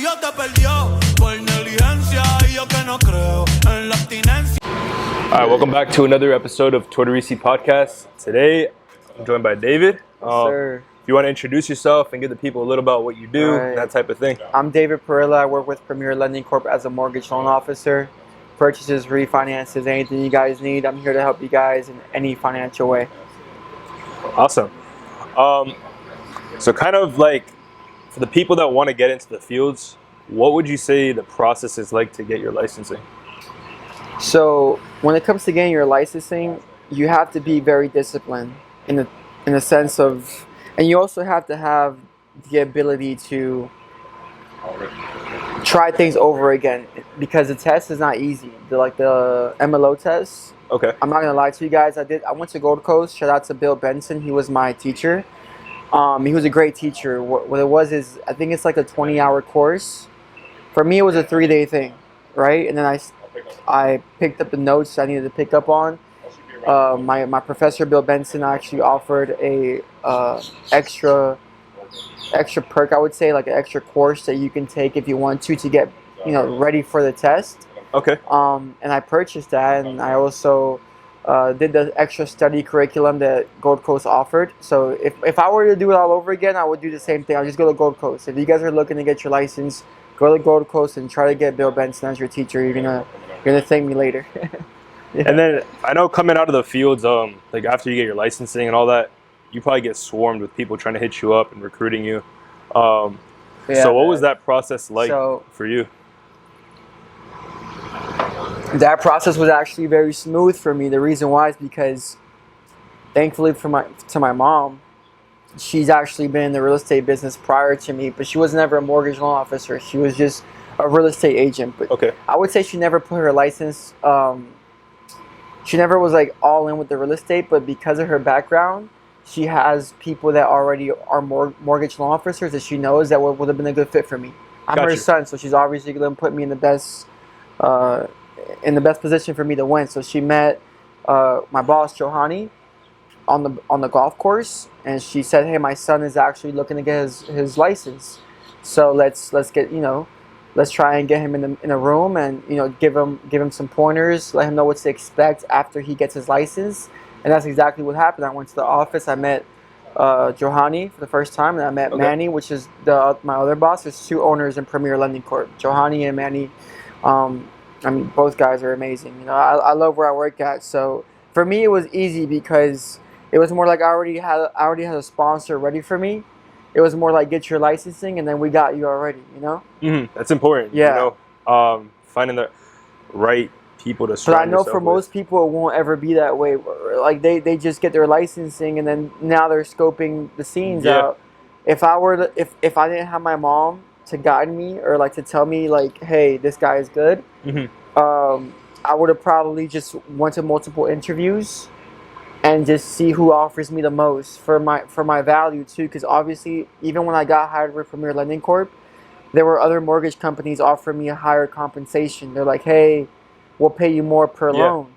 All right, welcome back to another episode of Tortorisi Podcast. Today, I'm joined by David. Sir. If you want to introduce yourself and give the people a little about what you do, Right. that type of thing. I'm David Perilla. I work with Premier Lending Corp as a mortgage loan officer. Purchases, refinances, anything you guys need. I'm here to help you guys in any financial way. Awesome. So kind of like for the people that want to get into the fields, what would you say the process is like to get your licensing? So when it comes to getting your licensing, you have to be very disciplined in the sense of, and you also have to have the ability to try things over again because the test is not easy. The MLO test. Okay. I'm not gonna lie to you guys. I went to Gold Coast. Shout out to Bill Benson. He was my teacher. He was a great teacher. What it was is I think it's like a 20-hour course. For me, it was a 3-day thing, right? And then I picked up the notes I needed to pick up on. My professor Bill Benson actually offered a extra perk, I would say, like an extra course that you can take if you want to get ready for the test. Okay. And I purchased that, and I also did the extra study curriculum that Gold Coast offered. So if I were to do it all over again, I would do the same thing. I'll just go to Gold Coast. If you guys are looking to get your license, go to Gold Coast and try to get Bill Benson as your teacher. You're gonna thank me later. Yeah. And then I know coming out of the fields, like after you get your licensing and all that, you probably get swarmed with people trying to hit you up and recruiting you. So what was that process like for you? That process was actually very smooth for me. The reason why is because, thankfully to my mom, she's actually been in the real estate business prior to me, but she was never a mortgage loan officer. She was just a real estate agent. But okay. I would say she never put her license. She never was like all in with the real estate, but because of her background, she has people that already are mortgage loan officers that she knows that would have been a good fit for me. I'm her son, so she's obviously going to put me in the best position for me to win. So she met my boss Johanny on the golf course, and she said, "Hey, my son is actually looking to get his license. So let's get let's try and get him in a room and give him some pointers, let him know what to expect after he gets his license." And that's exactly what happened. I went to the office. I met Johanny for the first time, and I met Manny, which is my other boss. There's 2 owners in Premier Lending Corp, Johanny and Manny. I mean, both guys are amazing. I love where I work at. So for me, it was easy because it was more like I already had a sponsor ready for me. It was more like get your licensing, and then we got you already. Mm-hmm. That's important. Yeah. Finding the right people to surround yourself with. But I know for most people, it won't ever be that way. Like they just get their licensing, and then now they're scoping the scenes out. If I didn't have my mom to guide me or like to tell me like, hey, this guy is good, I would have probably just went to multiple interviews and just see who offers me the most for my value too. Because obviously, even when I got hired with Premier Lending Corp, there were other mortgage companies offering me a higher compensation. They're like, hey, we'll pay you more per loan.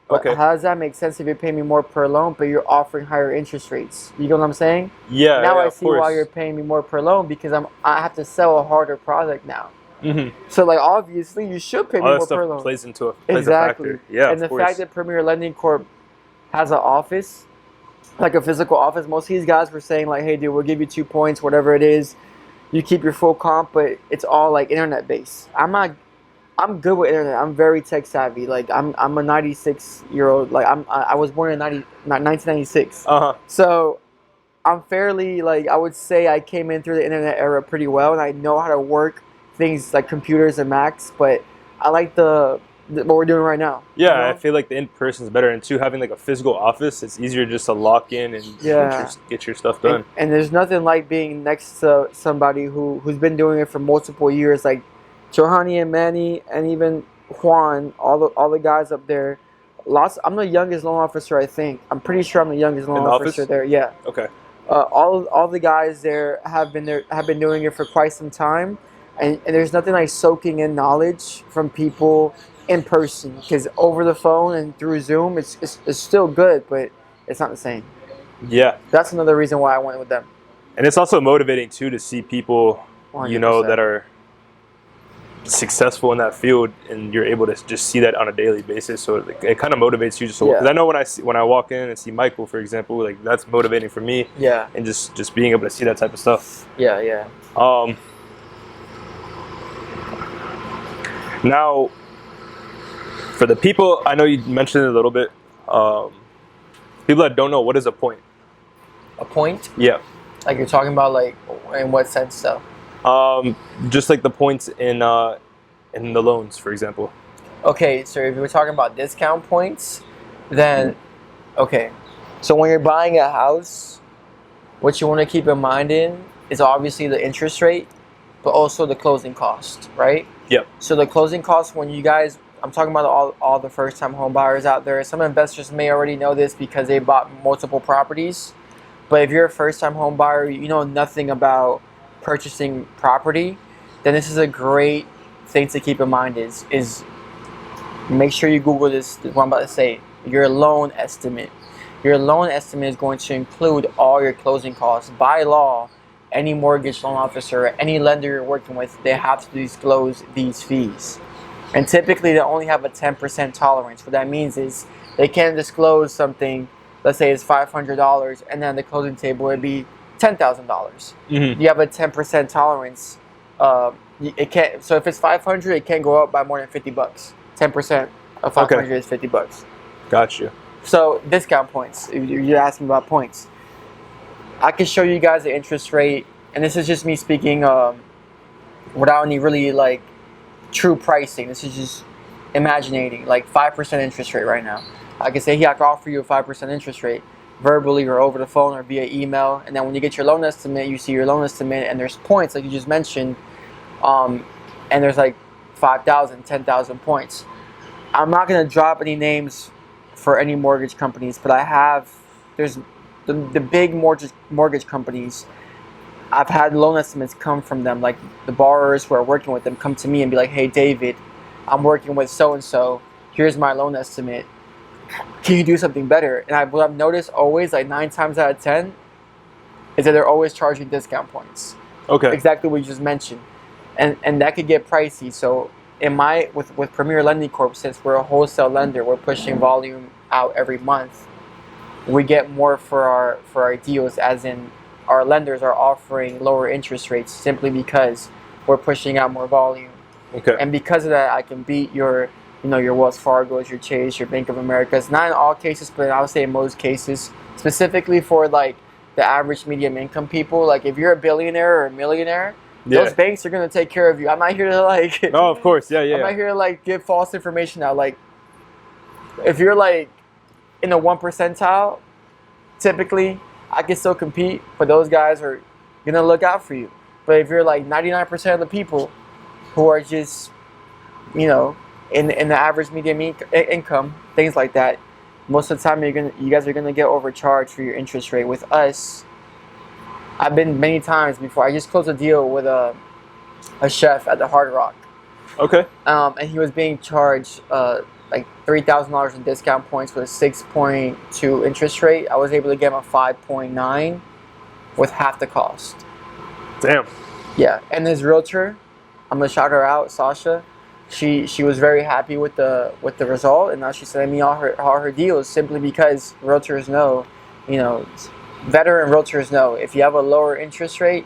But how does that make sense if you're paying me more per loan, but you're offering higher interest rates? You know what I'm saying? Yeah. Now I see why you're paying me more per loan, because I have to sell a harder product now. Mm-hmm. So like obviously you should pay me more per loan. Plays a exactly. factor. Yeah. And the fact that Premier Lending Corp has an office, like a physical office, most of these guys were saying like, hey dude, we'll give you 2 points, whatever it is. You keep your full comp, but it's all like internet based. I'm good with internet. I'm very tech savvy. Like I'm a 96-year-old. Like I was born in 1996. So I'm fairly, like, I would say I came in through the internet era pretty well, and I know how to work things like computers and Macs. But I like what we're doing right now. Yeah, I feel like the in-person is better, and too, having like a physical office, it's easier just to lock in and get your stuff done. And there's nothing like being next to somebody who's been doing it for multiple years, like Johanny and Manny and even Juan, all the guys up there. I'm the youngest loan officer, I think. I'm pretty sure I'm the youngest loan officer there. Yeah. Okay. All the guys there have been doing it for quite some time, and there's nothing like soaking in knowledge from people in person, because over the phone and through Zoom, it's still good, but it's not the same. Yeah. That's another reason why I went with them. And it's also motivating too to see people, 100%. That are successful in that field, and you're able to just see that on a daily basis. So it kind of motivates you just to work. 'Cause I know when I walk in and see Michael, for example, like that's motivating for me. Yeah. And just being able to see that type of stuff. Yeah, yeah. Now, for the people, I know you mentioned it a little bit. People that don't know, what is a point? A point? Yeah. Like you're talking about, like in what sense though? Just like the points in the loans, for example. Okay, so if we're talking about discount points, then okay. So when you're buying a house, what you want to keep in mind is obviously the interest rate, but also the closing cost, right? Yep. So the closing cost, when you guys, I'm talking about all the first-time home buyers out there. Some investors may already know this because they bought multiple properties. But if you're a first-time home buyer, you know nothing about purchasing property, then this is a great thing to keep in mind is make sure you Google this, what I'm about to say, your loan estimate. Your loan estimate is going to include all your closing costs. By law, any mortgage loan officer, any lender you're working with, they have to disclose these fees. And typically they only have a 10% tolerance. What that means is they can't disclose something, let's say it's $500, and then the closing table would be $10,000. Mm-hmm. You have a 10% tolerance. It can't. So if it's 500, it can't go up by more than $50. 10% of 500 is $50. Got you. So discount points. You're asking about points. I can show you guys the interest rate, and this is just me speaking without any really like true pricing. This is just imagining like 5% interest rate right now. I can say, I can offer you a 5% interest rate verbally or over the phone or via email, and then when you get your loan estimate, you see your loan estimate, and there's points like you just mentioned, and there's like 5,000, 10,000 points. I'm not gonna drop any names for any mortgage companies, but there's the big mortgage companies. I've had loan estimates come from them, like the borrowers who are working with them come to me and be like, hey David, I'm working with so-and-so, here's my loan estimate, can you do something better? And what I've noticed always, like 9 times out of 10, is that they're always charging discount points. Okay. Exactly what you just mentioned. And that could get pricey. So with Premier Lending Corp, since we're a wholesale lender, we're pushing volume out every month. We get more for our deals, as in our lenders are offering lower interest rates simply because we're pushing out more volume. Okay. And because of that, I can beat your Wells Fargo's, your Chase, your Bank of America's. Not in all cases, but I would say in most cases, specifically for like the average medium income people. Like if you're a billionaire or a millionaire, those banks are gonna take care of you. I'm not here to like. No, of course, yeah. I'm not here to like give false information out. Like, if you're like in the 1 percentile, typically I can still compete, but those guys are gonna look out for you. But if you're like 99% of the people who are just, in the average medium income, things like that, most of the time you guys are gonna get overcharged for your interest rate. With us, I've been many times before. I just closed a deal with a chef at the Hard Rock. Okay. And he was being charged like $3,000 in discount points with a 6.2 interest rate. I was able to get him a 5.9 with half the cost. Damn. Yeah, and his realtor, I'm gonna shout her out, Sasha. She was very happy with the result, and now she's sending me all her deals simply because realtors know, veteran realtors know if you have a lower interest rate,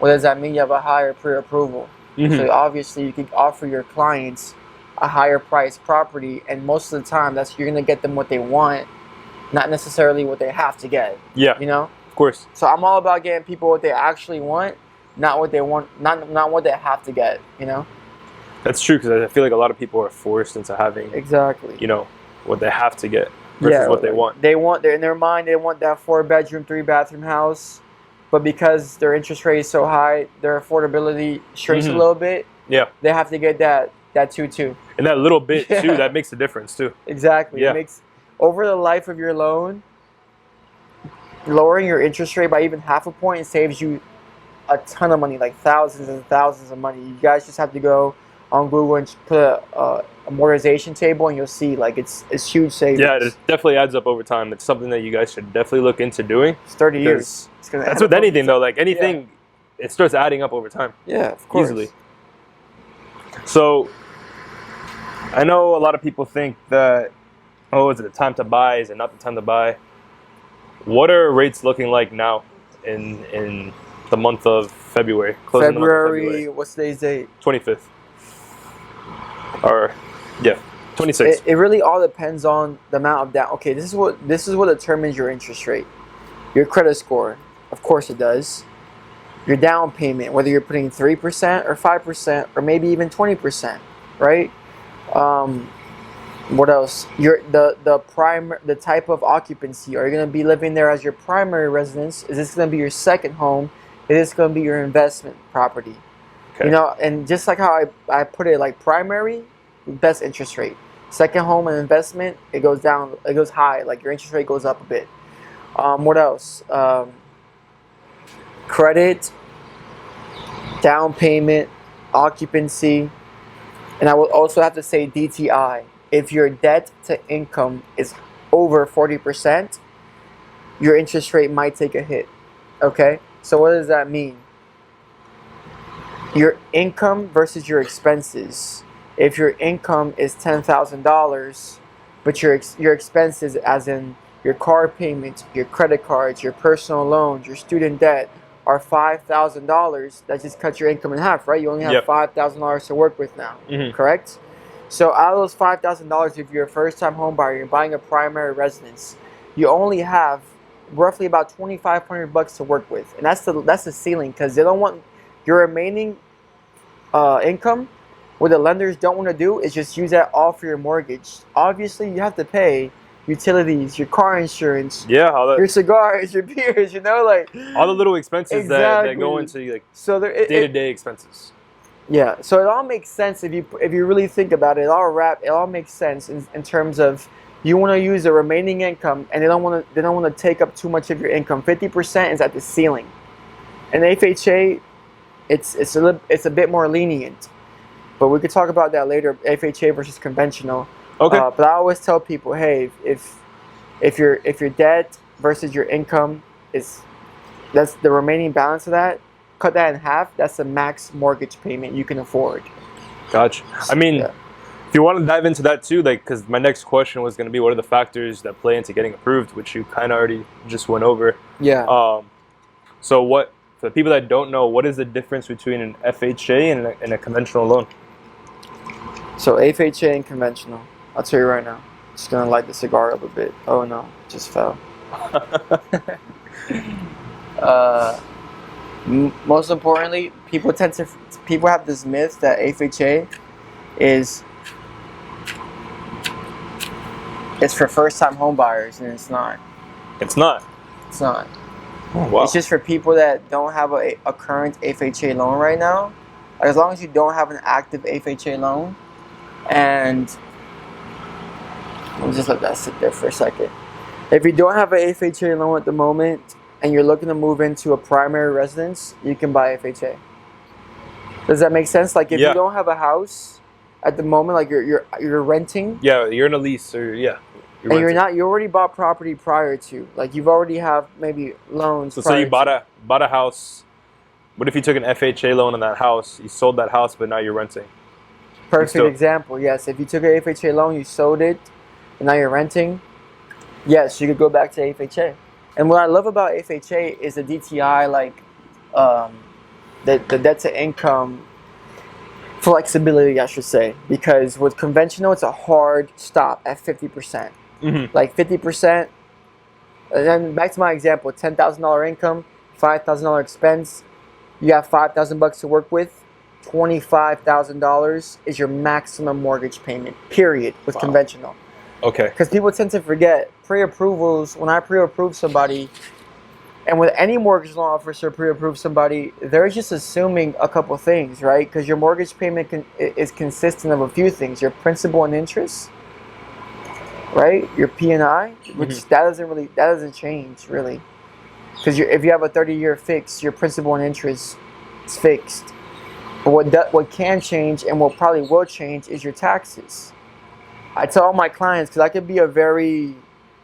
what does that mean? You have a higher pre-approval. Mm-hmm. So obviously you can offer your clients a higher price property, and most of the time you're gonna get them what they want, not necessarily what they have to get. Yeah. Of course. So I'm all about getting people what they actually want, not what they want, not what they have to get. That's true, because I feel like a lot of people are forced into having what they have to get versus what they want. In their mind, they want that 4-bedroom, 3-bathroom house, but because their interest rate is so high, their affordability shrinks a little bit. Yeah. They have to get that 2-2. And that little bit too, that makes a difference too. Exactly. Yeah. It makes, over the life of your loan, lowering your interest rate by even half a point saves you a ton of money, like thousands and thousands of money. You guys just have to go on Google and put a amortization table, and you'll see like it's huge savings. Yeah, it definitely adds up over time. It's something that you guys should definitely look into doing. It's 30 years. That's with anything though. Like anything, it starts adding up over time. Yeah, of course. Easily. So I know a lot of people think that, oh, is it the time to buy? Is it not the time to buy? What are rates looking like now in the month of February? Closing February, the month of February. what's today's date? 25th. Or, yeah, 26th. It really all depends on the amount of down. Okay, this is what determines your interest rate. Your credit score, of course it does. Your down payment, whether you're putting 3% or 5% or maybe even 20%, right? What else? The type of occupancy. Are you going to be living there as your primary residence? Is this going to be your second home? Is this going to be your investment property? Okay. You know, and just like how I put it, like primary, best interest rate. Second home and investment, it goes down, it goes high. Like your interest rate goes up a bit. What else? Credit, down payment, occupancy, and I will also have to say DTI. If your debt to income is over 40%, your interest rate might take a hit. Okay? So what does that mean? Your income versus your expenses. If your income is $10,000, but your expenses, as in your car payments, your credit cards, your personal loans, your student debt, are $5,000, that just cuts your income in half, right? You only have $5,000 to work with now, correct? So out of those $5,000, if you're a first-time home buyer, you're buying a primary residence, you only have roughly about $2,500 to work with, and that's the ceiling, because they don't want your remaining income. What the lenders don't want to do is just use that all for your mortgage. Obviously, you have to pay utilities, your car insurance, your cigars, your beers, you know, like all the little expenses that go into like day-to-day expenses. Yeah, so it all makes sense if you really think about it. It all makes sense in terms of you want to use the remaining income, and they don't want to take up too much of your income. 50% is at the ceiling, and FHA, it's a bit more lenient, but we could talk about that later. FHA versus conventional. Okay. But I always tell people, hey, if your debt versus your income that's the remaining balance of that, cut that in half. That's the max mortgage payment you can afford. Gotcha. I mean, if you want to dive into that too, like, because my next question was going to be, what are the factors that play into getting approved, which you kind of already just went over. Yeah. So for the people that don't know, what is the difference between an FHA and a conventional loan? So FHA and conventional. I'll tell you right now. Just gonna light the cigar up a bit. Oh no, it just fell. Most importantly, people have this myth that FHA is for first-time home buyers, and it's not. It's not. It's not. Oh, wow. It's just for people that don't have a current FHA loan right now. As long as you don't have an active FHA loan, and let me just let that sit there for a second. If you don't have an FHA loan at the moment and you're looking to move into a primary residence, you can buy FHA. Does that make sense? Like if you don't have a house at the moment, like you're renting. Yeah, you're in a lease, or you already bought property prior to. Like you've already have maybe loans. So you bought a house. What if you took an FHA loan on that house? You sold that house, but now you're renting. Perfect example. Yes, if you took an FHA loan, you sold it, and now you're renting. Yes, you could go back to FHA. And what I love about FHA is the DTI, like the debt to income flexibility, I should say. Because with conventional, it's a hard stop at 50%. Like 50%. And then back to my example: $10,000 income, $5,000 expense. You have $5,000 to work with. $25,000 is your maximum mortgage payment, period, with conventional. Okay. Because people tend to forget pre-approvals. When I pre-approve somebody, and with any mortgage loan officer pre-approve somebody, they're just assuming a couple things, right? Because your mortgage payment is consistent of a few things: your principal and interest, right? Your P&I, which that doesn't change really. Because if you have a 30-year fix, your principal and interest is fixed. But what can change, and what probably will change, is your taxes. I tell all my clients, because I could be a very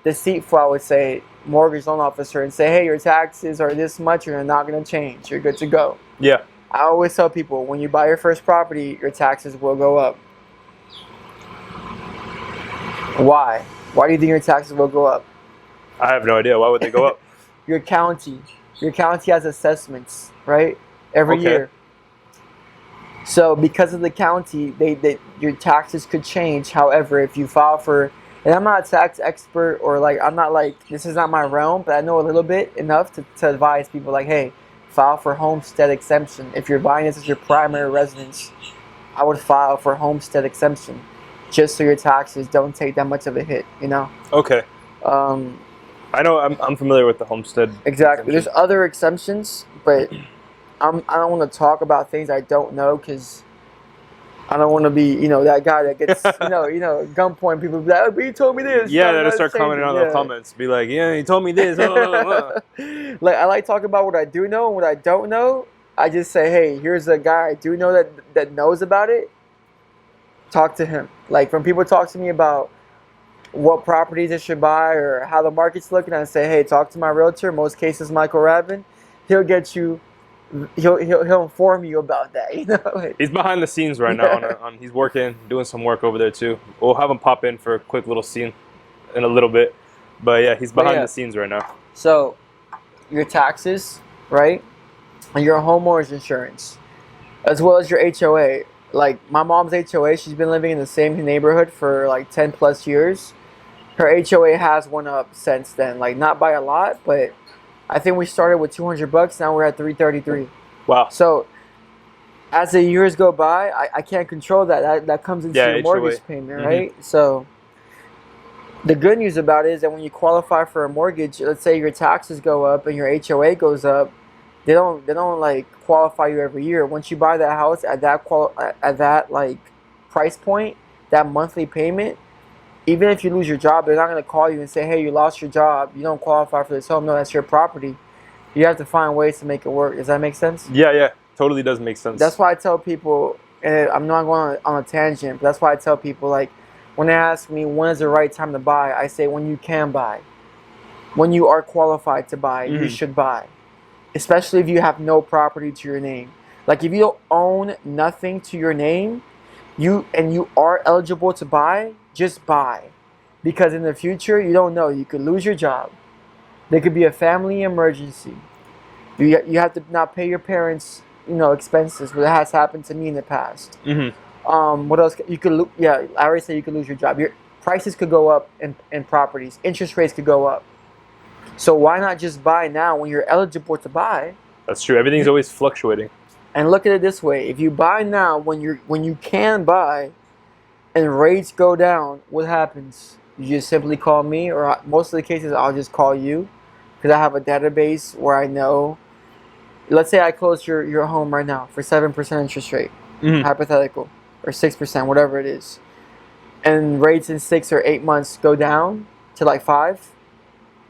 deceitful, I would say, mortgage loan officer, and say, hey, your taxes are this much, and they're not going to change. You're good to go. Yeah. I always tell people, when you buy your first property, your taxes will go up. Why? Why do you think your taxes will go up? I have no idea. Why would they go up? Your county has assessments, right? Every year. So because of the county, your taxes could change. However, if you file for, and I'm not a tax expert, or like, I'm not like, this is not my realm, but I know a little bit enough to advise people like, hey, file for homestead exemption. If you're buying this as your primary residence, I would file for homestead exemption, just so your taxes don't take that much of a hit, you know? Okay. I know I'm familiar with the homestead. Exactly. Exemption. There's other exemptions, but I don't want to talk about things I don't know, because I don't want to be, that guy that gets, gunpoint. People be like, oh, but you told me this. Yeah, they'll start commenting on the comments. Be like, yeah, he told me this. Like, I like talking about what I do know and what I don't know. I just say, hey, here's a guy I do know that knows about it. Talk to him. Like, when people talk to me about what properties they should buy or how the market's looking, I say, hey, talk to my realtor. Most cases, Michael Rabin. He'll get you. He'll inform you about that. He's behind the scenes right now. He's working, doing some work over there too. We'll have him pop in for a quick little scene in a little bit. But yeah, he's behind the scenes right now. So your taxes, right, and your homeowner's insurance, as well as your HOA. Like my mom's HOA, she's been living in the same neighborhood for like 10 plus years. Her HOA has went up since then, like not by a lot, but I think we started with $200. Now we're at $333. Wow. So as the years go by, I can't control that. That comes into your mortgage payment, right? Mm-hmm. So the good news about it is that when you qualify for a mortgage, let's say your taxes go up and your HOA goes up, they don't like qualify you every year. Once you buy that house at that like price point, that monthly payment, even if you lose your job, they're not going to call you and say, hey, you lost your job, you don't qualify for this home. No, that's your property. You have to find ways to make it work. Does that make sense? Yeah, totally does make sense. That's why I tell people, and I'm not going on a tangent, but that's why I tell people, like, when they ask me when is the right time to buy, I say when you can buy. When you are qualified to buy, you should buy. Especially if you have no property to your name. Like, if you don't own nothing to your name, you are eligible to buy, just buy. Because in the future, you don't know. You could lose your job. There could be a family emergency. You have to not pay your parents, expenses. But that has happened to me in the past. Mm-hmm. What else? You could, I already said you could lose your job. Your prices could go up in properties. Interest rates could go up. So why not just buy now when you're eligible to buy? That's true. Everything's always fluctuating. And look at it this way: if you buy now when you can buy, and rates go down, what happens? You just simply call me, or most of the cases I'll just call you, because I have a database where I know. Let's say I close your home right now for 7% interest rate, hypothetical, or 6%, whatever it is, and rates in 6 or 8 months go down to like 5.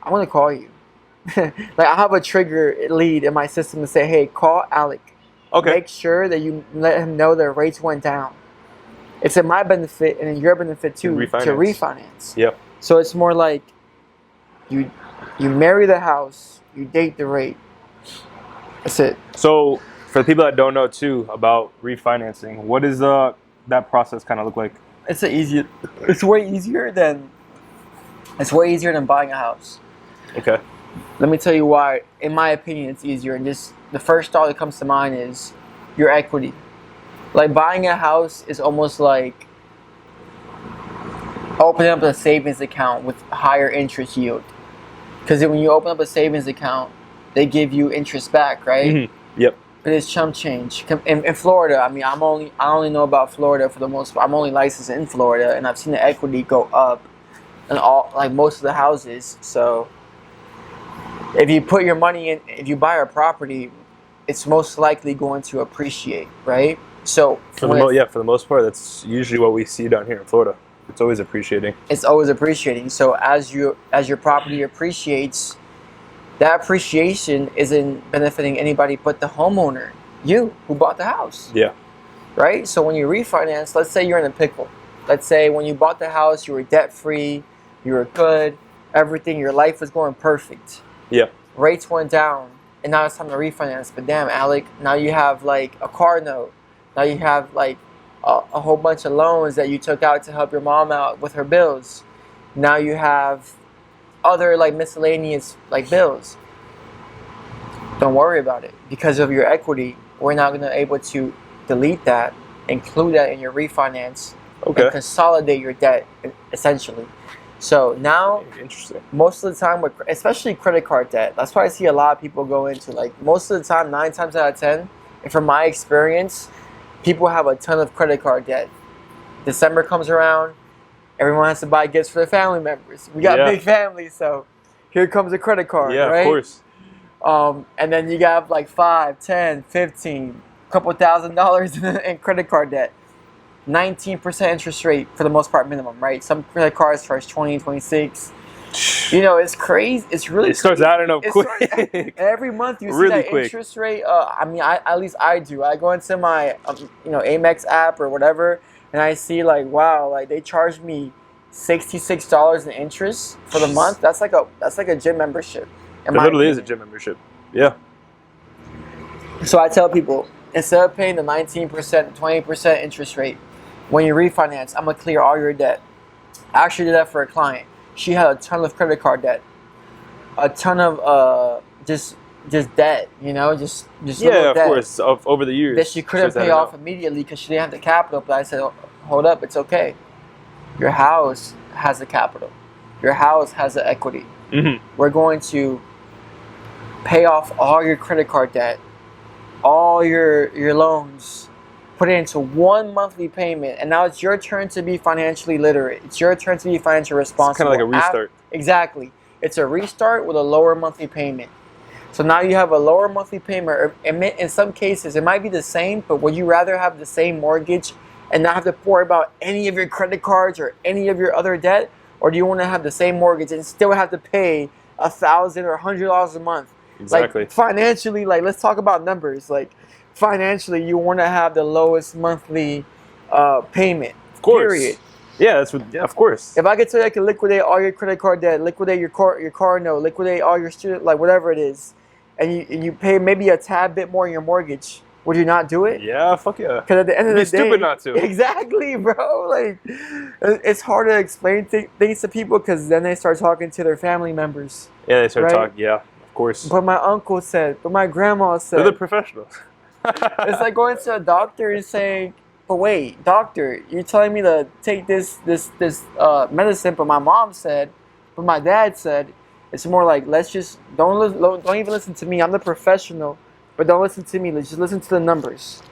I'm gonna call you. Like, I have a trigger lead in my system to say, hey, call Alec. Okay. Make sure that you let him know that rates went down. It's in my benefit and in your benefit too to refinance. Yep. So it's more like you marry the house, you date the rate. That's it. So for the people that don't know too about refinancing, what does that process kind of look like? It's way easier than buying a house. Okay. Let me tell you why. In my opinion, it's easier. And just the first thought that comes to mind is your equity. Like, buying a house is almost like opening up a savings account with higher interest yield. Because when you open up a savings account, they give you interest back, right? Mm-hmm. Yep. But it's chump change. In Florida, I mean, I only know about Florida for the most part. I'm only licensed in Florida, and I've seen the equity go up in most of the houses. So if you put your money in, if you buy a property, it's most likely going to appreciate, right? So for the most part, that's usually what we see down here in Florida. It's always appreciating. It's always appreciating. So as your property appreciates, that appreciation isn't benefiting anybody but the homeowner, you who bought the house. Yeah. Right? So when you refinance, let's say you're in a pickle. Let's say when you bought the house, you were debt-free, you were good, everything, your life was going perfect. Yeah. Rates went down, and now it's time to refinance. But damn, Alec, now you have like a car note. Now you have like a whole bunch of loans that you took out to help your mom out with her bills. Now you have other like miscellaneous like bills. Don't worry about it. Because of your equity, we're now going to able to delete that, include that in your refinance, and consolidate your debt essentially. So now, interesting. Most of the time, especially credit card debt, that's why I see a lot of people go into, like, most of the time, 9 times out of 10, and from my experience, people have a ton of credit card debt. December comes around, everyone has to buy gifts for their family members. We got big families, so here comes a credit card, right? Yeah, of course. And then you got like 5, 10, 15, couple $1,000s in credit card debt. 19% interest rate for the most part minimum, right? Some credit cards charge 20, 26. You know, it's crazy. It's really. It starts adding up quick. Every month you see really that quick. interest rate. I mean, at least I do. I go into my, Amex app or whatever, and I see like, wow, like they charge me $66 in interest for the month. That's like a gym membership. It literally is a gym membership. Yeah. So I tell people, instead of paying the 19%, 20% interest rate, when you refinance, I'm gonna clear all your debt. I actually did that for a client. She had a ton of credit card debt, a ton of just debt, just yeah, of debt course, over the years that she couldn't pay off immediately because she didn't have the capital. But I said, hold up, it's okay. Your house has the capital. Your house has the equity. Mm-hmm. We're going to pay off all your credit card debt, all your loans. Put it into one monthly payment, and now it's your turn to be financially literate. It's your turn to be financially responsible. It's kind of like a restart. Exactly. It's a restart with a lower monthly payment. So now you have a lower monthly payment. In some cases, it might be the same, but would you rather have the same mortgage and not have to worry about any of your credit cards or any of your other debt? Or do you want to have the same mortgage and still have to pay $1,000 or $100 a month? Exactly. Like financially, like let's talk about numbers. Like financially, you want to have the lowest monthly payment. Of course. Period. Yeah, of course. If I could tell you I could liquidate all your credit card debt, liquidate your car note, liquidate all your student, like whatever it is, and you pay maybe a tad bit more in your mortgage, would you not do it? Yeah, fuck yeah. Because at the end of the day, it'd be stupid not to. Exactly, bro. Like, it's hard to explain things to people because then they start talking to their family members. Yeah, they start talking. Yeah, of course. But my uncle said, but my grandma said. They're the professionals. It's like going to a doctor and saying, but wait, doctor, you're telling me to take this medicine, but my mom said, but my dad said. It's more like, let's just, don't even listen to me. I'm the professional, but don't listen to me. Let's just listen to the numbers.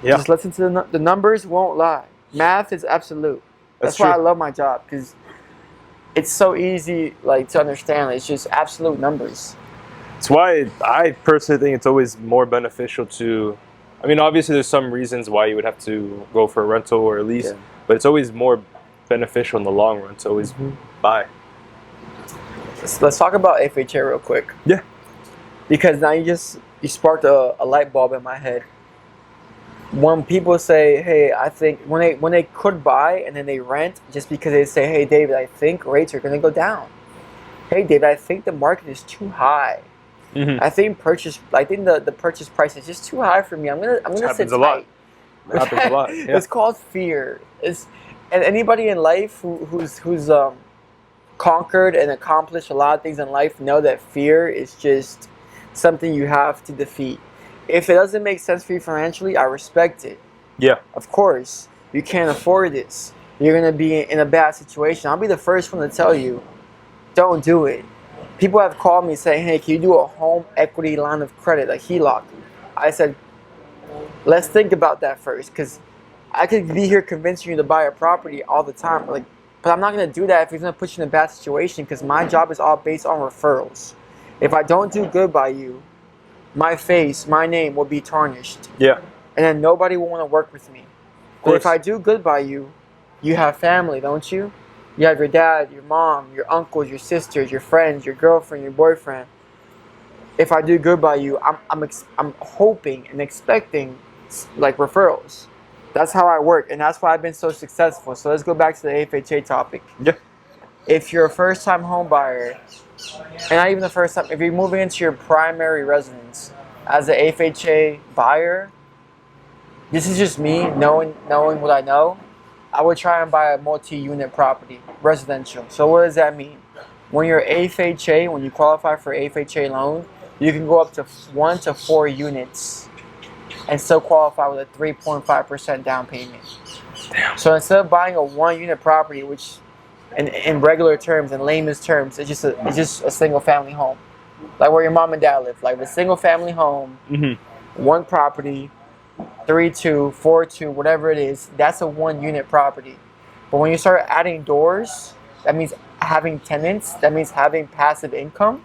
Yeah. Just listen to the numbers won't lie. Math is absolute. That's why I love my job, because it's so easy like to understand. It's just absolute numbers. It's why I personally think it's always more beneficial to, I mean, obviously there's some reasons why you would have to go for a rental or a lease, but it's always more beneficial in the long run to always buy. Let's talk about FHA real quick. Yeah. Because now you sparked a light bulb in my head. When people say, hey, I think, when they could buy and then they rent, just because they say, hey, David, I think rates are going to go down. Hey, David, I think the market is too high. Mm-hmm. I think the purchase price is just too high for me. I'm gonna sit tight. It happens a lot. Yeah. It's called fear. And anybody in life who's conquered and accomplished a lot of things in life know that fear is just something you have to defeat. If it doesn't make sense for you financially, I respect it. Yeah. Of course, you can't afford this. You're going to be in a bad situation. I'll be the first one to tell you, don't do it. People have called me saying, hey, can you do a home equity line of credit, like HELOC? I said, let's think about that first, because I could be here convincing you to buy a property all the time. But I'm not going to do that if it's going to put you in a bad situation, because my job is all based on referrals. If I don't do good by you, my face, my name will be tarnished. Yeah. And then nobody will want to work with me. But if I do good by you, you have family, don't you? You have your dad, your mom, your uncles, your sisters, your friends, your girlfriend, your boyfriend. If I do good by you, I'm hoping and expecting like referrals. That's how I work, and that's why I've been so successful. So let's go back to the FHA topic. Yeah. If you're a first-time home buyer and not even the first time, if you're moving into your primary residence as an FHA buyer, this is just me knowing what I know, I would try and buy a multi-unit property, residential. So what does that mean? When you're FHA, when you qualify for FHA loan, you can go up to 1 to 4 units and still qualify with a 3.5% down payment. Damn. So instead of buying a 1-unit property, which in regular terms, in layman's terms, it's just a single family home, like where your mom and dad live, like a single family home, one property, 3-2, 4-2, whatever it is, that's a 1-unit property. But when you start adding doors, that means having tenants, that means having passive income,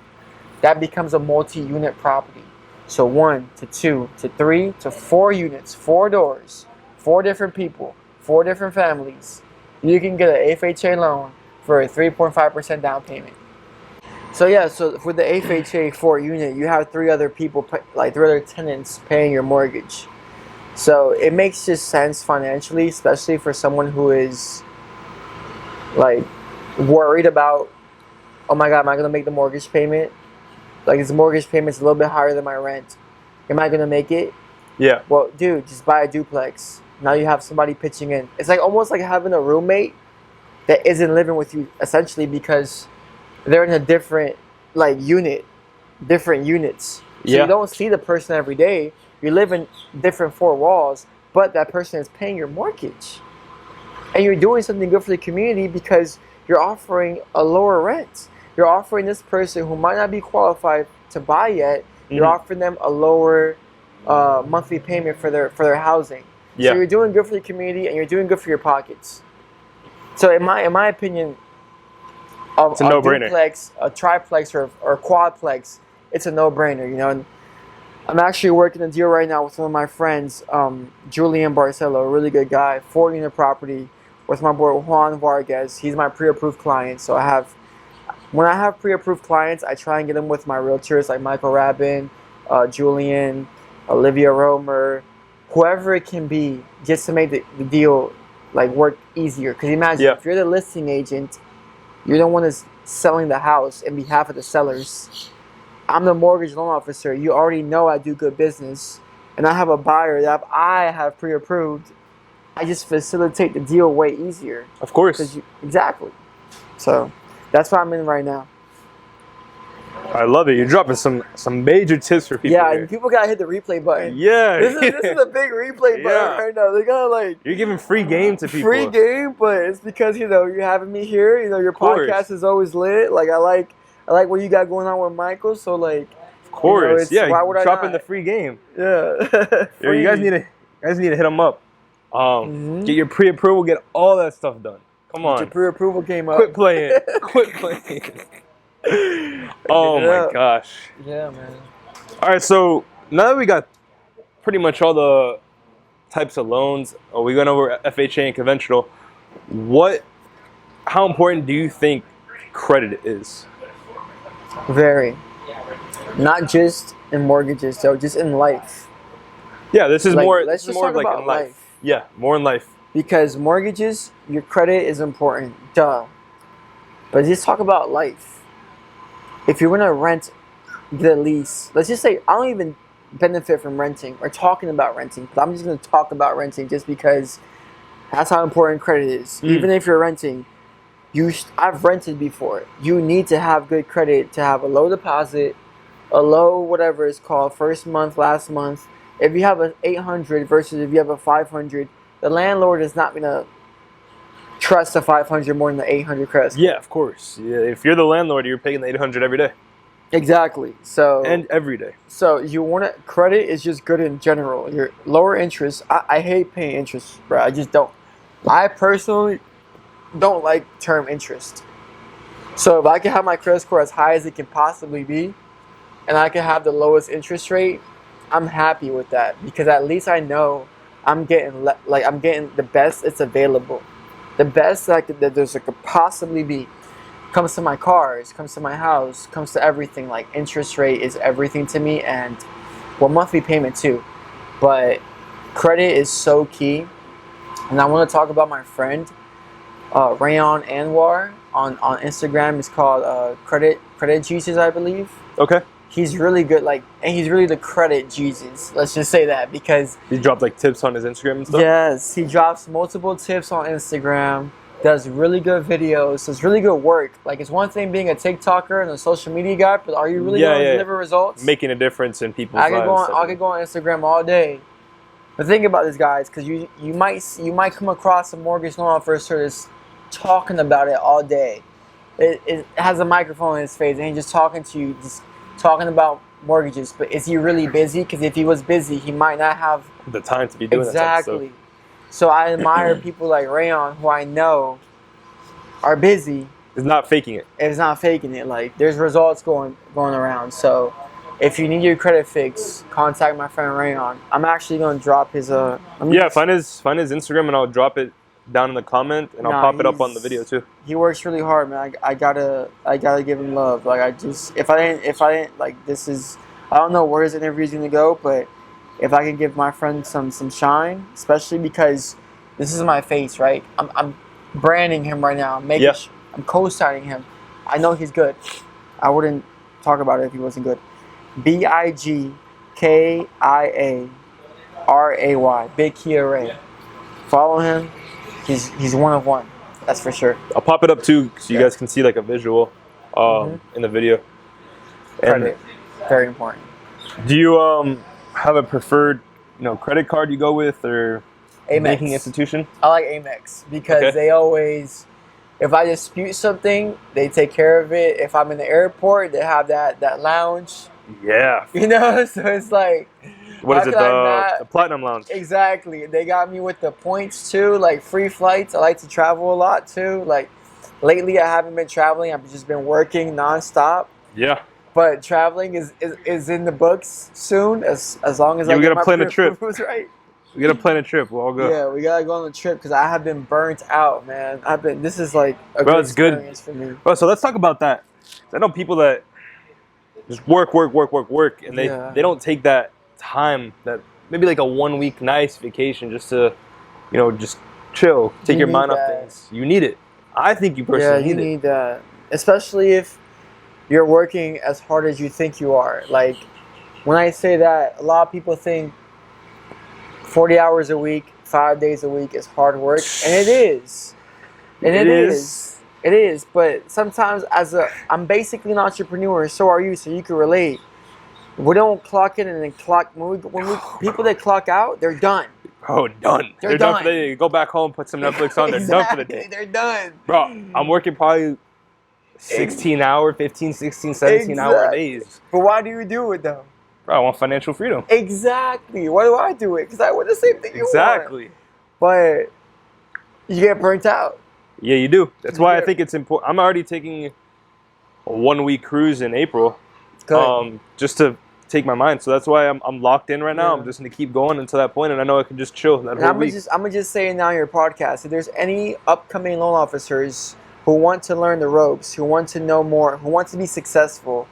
that becomes a multi-unit property. So 1 to 2 to 3 to 4 units, 4 doors, 4 different people, 4 different families. You can get an FHA loan for a 3.5% down payment. So yeah, so for the FHA 4 unit, you have 3 other people, like 3 other tenants paying your mortgage. So it makes just sense financially, especially for someone who is like worried about, oh my God, am I going to make the mortgage payment? Like this mortgage payment's a little bit higher than my rent. Am I going to make it? Yeah. Well, dude, just buy a duplex. Now you have somebody pitching in. It's like almost like having a roommate that isn't living with you, essentially, because they're in a different different units. So you don't see the person every day. You live in different 4 walls, but that person is paying your mortgage. And you're doing something good for the community because you're offering a lower rent. You're offering this person who might not be qualified to buy yet, you're offering them a lower monthly payment for their housing. So you're doing good for the community and you're doing good for your pockets. So in my opinion, it's a no-brainer. Duplex, a triplex, or quadplex, it's a no-brainer, you know. And I'm actually working a deal right now with one of my friends, Julian Barcelo, a really good guy, 4-unit property with my boy Juan Vargas. He's my pre-approved client. So when I have pre-approved clients, I try and get them with my realtors like Michael Rabin, Julian, Olivia Romer, whoever it can be, just to make the deal like work easier. Because imagine if you're the listing agent, you're the one that's selling the house in behalf of the sellers. I'm the mortgage loan officer. You already know I do good business, and I have a buyer that I have pre-approved. I just facilitate the deal way easier. Of course. Exactly. So that's what I'm in right now. I love it. You're dropping some major tips for people. Yeah, here. And people gotta hit the replay button. Yeah. This is a big replay button right now. They gotta You're giving free game to people. Free game, but it's because you're having me here. Your podcast is always lit. Like I like what you got going on with Michael. So like, of course, why would I dropping not? the free game. Yeah. You guys need to hit them up. Get your pre-approval. Get all that stuff done. Come on. Get your pre-approval game up. Quit playing. Quit playing. Oh my gosh. Yeah, man. All right, so now that we got pretty much all the types of loans, we went over FHA and conventional. How important do you think credit is? Very. Not just in mortgages, though, just in life. Yeah, this is more. Let's this is just more talk like about in life. Yeah, more in life. Because mortgages, your credit is important, duh. But just talk about life. If you're gonna rent, get a lease. Let's just say I don't even benefit from renting or talking about renting, but I'm just gonna talk about renting just because that's how important credit is. Even if you're renting, I've rented before. You need to have good credit to have a low deposit, a low whatever it's called, first month, last month. If you have an 800 versus if you have a 500, the landlord is not gonna trust the 500 more than the 800 credit score. Yeah, of course. Yeah, if you're the landlord, you're paying the 800 every day. Exactly. So and every day. So you want to credit is just good in general. Your lower interest. I hate paying interest, bro. I just don't. I personally don't like term interest. So if I can have my credit score as high as it can possibly be, and I can have the lowest interest rate, I'm happy with that because at least I know I'm getting the best it's available. The best that could possibly be. Comes to my cars, comes to my house, comes to everything. Like interest rate is everything to me, and monthly payment too. But credit is so key. And I want to talk about my friend Rayon Anwar on Instagram. It's called Credit Credit Jesus, I believe. Okay. He's really good, and he's really the credit Jesus. Let's just say that, because he dropped like tips on his Instagram and stuff. Yes, he drops multiple tips on Instagram. Does really good videos. Does really good work. Like, it's one thing being a TikToker and a social media guy, but are you really going to deliver results? Making a difference in people's lives. I could go on Instagram all day. But think about this, guys, because you might come across a mortgage loan officer that's talking about it all day. It has a microphone in his face and he's just talking to you, just talking about mortgages. But is he really busy? Because if he was busy, he might not have the time to be doing that type of stuff. Exactly. So I admire people like Rayon, who I know are busy. It's not faking it. It's not faking it. Like, there's results going around. So if you need your credit fix, contact my friend Rayon. I'm actually going to drop his find his Instagram and I'll drop it down in the comment and I'll pop it up on the video too. He works really hard, man. I gotta give him love. Like, if I didn't like, this is, I don't know where his interview's gonna go, but if I can give my friend some shine, especially because this is my face, right? I'm branding him right now. I'm co-signing him. I know he's good. I wouldn't talk about it if he wasn't good. BIGKIARAY, Big Kia Ray. Follow him. He's one of one. That's for sure. I'll pop it up too, so you guys can see like a visual in the video. Credit, very important. Do you have a preferred credit card you go with, or Amex. banking institution? I like Amex because they always, if I dispute something, they take care of it. If I'm in the airport, they have that lounge. Yeah. So it's like, what is it, the Platinum Lounge? Exactly. They got me with the points too, like free flights. I like to travel a lot too. Like, lately I haven't been traveling. I've just been working nonstop. Yeah. But traveling is in the books soon, as long as I get my plan a trip. Right. We gotta plan a trip. We'll all go. Yeah, we gotta go on the trip because I have been burnt out, man. This is like a good experience for me. Bro, so let's talk about that. I know people that just work, and they don't take that time, that maybe like a 1 week nice vacation just to, just chill, take your mind off things. You need it. I think you personally need it. Yeah, you need that, especially if you're working as hard as you think you are. Like, when I say that, a lot of people think 40 hours a week, 5 days a week is hard work, and it is. And it is. But sometimes I'm basically an entrepreneur, so are you, so you can relate. We don't clock in and then clock. People that clock out, they're done. Oh, done. They're done for the day. Go back home, put some Netflix on. They're done for the day. They're done. Bro, I'm working probably 16 hour, 15, 16, 17 hour days. But why do you do it though? Bro, I want financial freedom. Exactly. Why do I do it? Because I want the same thing you want. Exactly. But you get burnt out. Yeah, you do. That's why I think it's important. I'm already taking a 1 week cruise in April. Good. Just to take my mind. So that's why I'm locked in right now. I'm just going to keep going until that point, and I know I can just chill that whole week. I'm going to just say it now on your podcast. If there's any upcoming loan officers who want to learn the ropes, who want to know more, who want to be successful,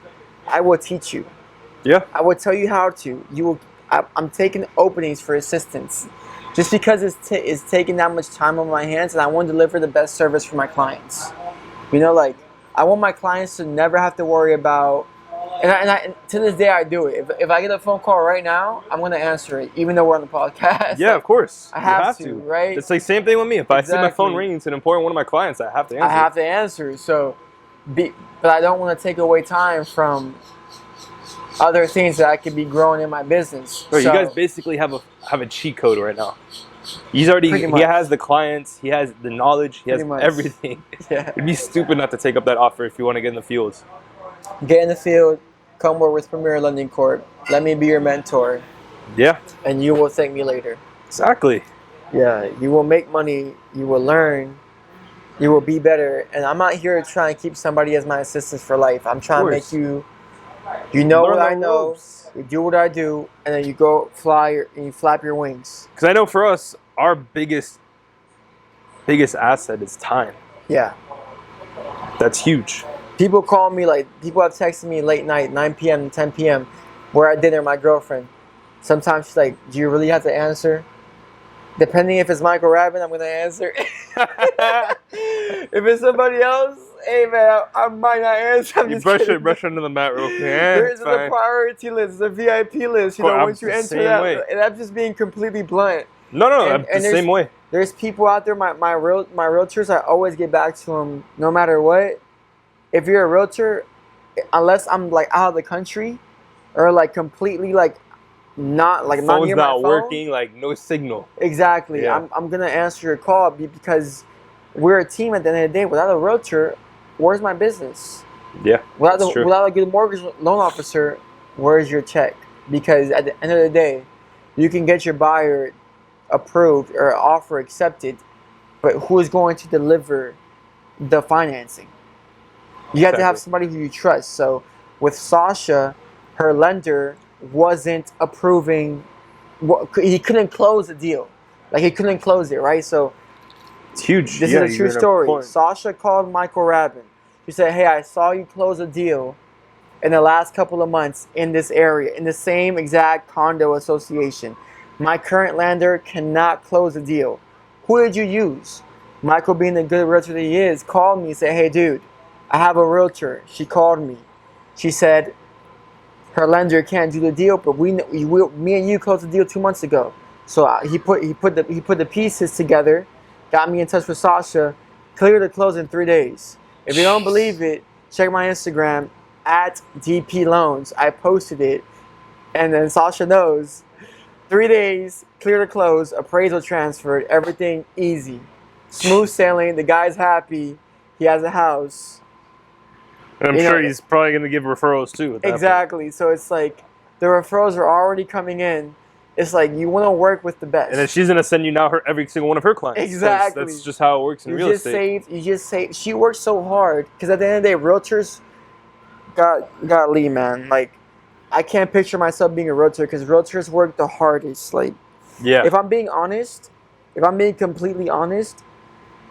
I will teach you. Yeah. I will tell you how to. I'm taking openings for assistance. Just because it's taking that much time on my hands, and I want to deliver the best service for my clients. Like, I want my clients to never have to worry about, and to this day I do it. If I get a phone call right now, I'm going to answer it, even though we're on the podcast. Yeah, of course. I have to, right? It's like same thing with me. If I see my phone ringing to an important one of my clients, I have to answer. I have to answer. So, but I don't want to take away time from other things that I could be growing in my business. Bro, you guys basically have a cheat code right now. He has the clients, he has the knowledge, he has everything. Yeah. It'd be stupid not to take up that offer if you want to get in the fields. Get in the field, come work with Premier Lending Corp. Let me be your mentor. Yeah. And you will thank me later. Exactly. Yeah, you will make money, you will learn, you will be better. And I'm not here to try and keep somebody as my assistant for life. I'm trying to make you know what I know, you do what I do, and then you go fly and you flap your wings. Because I know for us, our biggest asset is time. Yeah. That's huge. People call me, people have texted me late night, 9 p.m. to 10 p.m. We're at dinner, my girlfriend. Sometimes she's like, do you really have to answer? Depending if it's Michael Rabin, I'm going to answer. If it's somebody else, Hey man, I might not answer. I'm You just brush kidding. it, brush it under the mat real quick. There's the priority list, the VIP list. You know, once you enter that, and I'm just being completely blunt. No, and the same way. There's people out there. My realtors, I always get back to them no matter what. If you're a realtor, unless I'm like out of the country, or like completely like not like not near my phone, working, like no signal. Exactly. Yeah. I'm gonna answer your call because we're a team at the end of the day. Without a realtor, where's my business? Yeah. Without a good mortgage loan officer, where's your check? Because at the end of the day, you can get your buyer approved or offer accepted, but who is going to deliver the financing? You have to have somebody who you trust. So with Sasha, her lender wasn't approving. He couldn't close the deal. Like he couldn't close it, right? So it's huge. This is a true story. Sasha called Michael Rabin. She said, "Hey, I saw you close a deal in the last couple of months in this area, in the same exact condo association. My current lender cannot close the deal. Who did you use?" Michael, being the good realtor that he is, called me and said, "Hey, dude, I have a realtor." She called me. She said, her lender can't do the deal, but me and you closed the deal 2 months ago. So he put the pieces together, got me in touch with Sasha, cleared the close in 3 days. If you don't believe it, check my Instagram at DP Loans. I posted it, and then Sasha knows. 3 days, clear the close, appraisal transferred, everything easy, smooth sailing. The guy's happy. He has a house. And I'm sure he's probably going to give referrals too. Exactly. So it's like the referrals are already coming in. It's like you want to work with the best. And then she's going to send you now every single one of her clients. Exactly. That's just how it works in real estate. You just save. She works so hard because at the end of the day, realtors got Lee, man. Like, I can't picture myself being a realtor because realtors work the hardest. Like, yeah. If I'm being honest, if I'm being completely honest,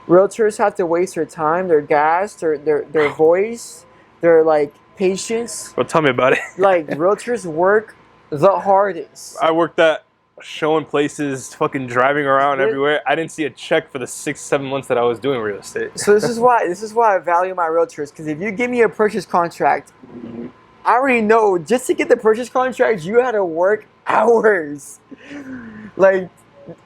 realtors have to waste their time, their gas, their voice, their like patience. Well, tell me about it. Like, realtors work the hardest. I worked at showing places, fucking driving around everywhere. I didn't see a check for the 6-7 months that I was doing real estate. So this is why I value my realtors, because if you give me a purchase contract, I already know just to get the purchase contract, you had to work hours. Like,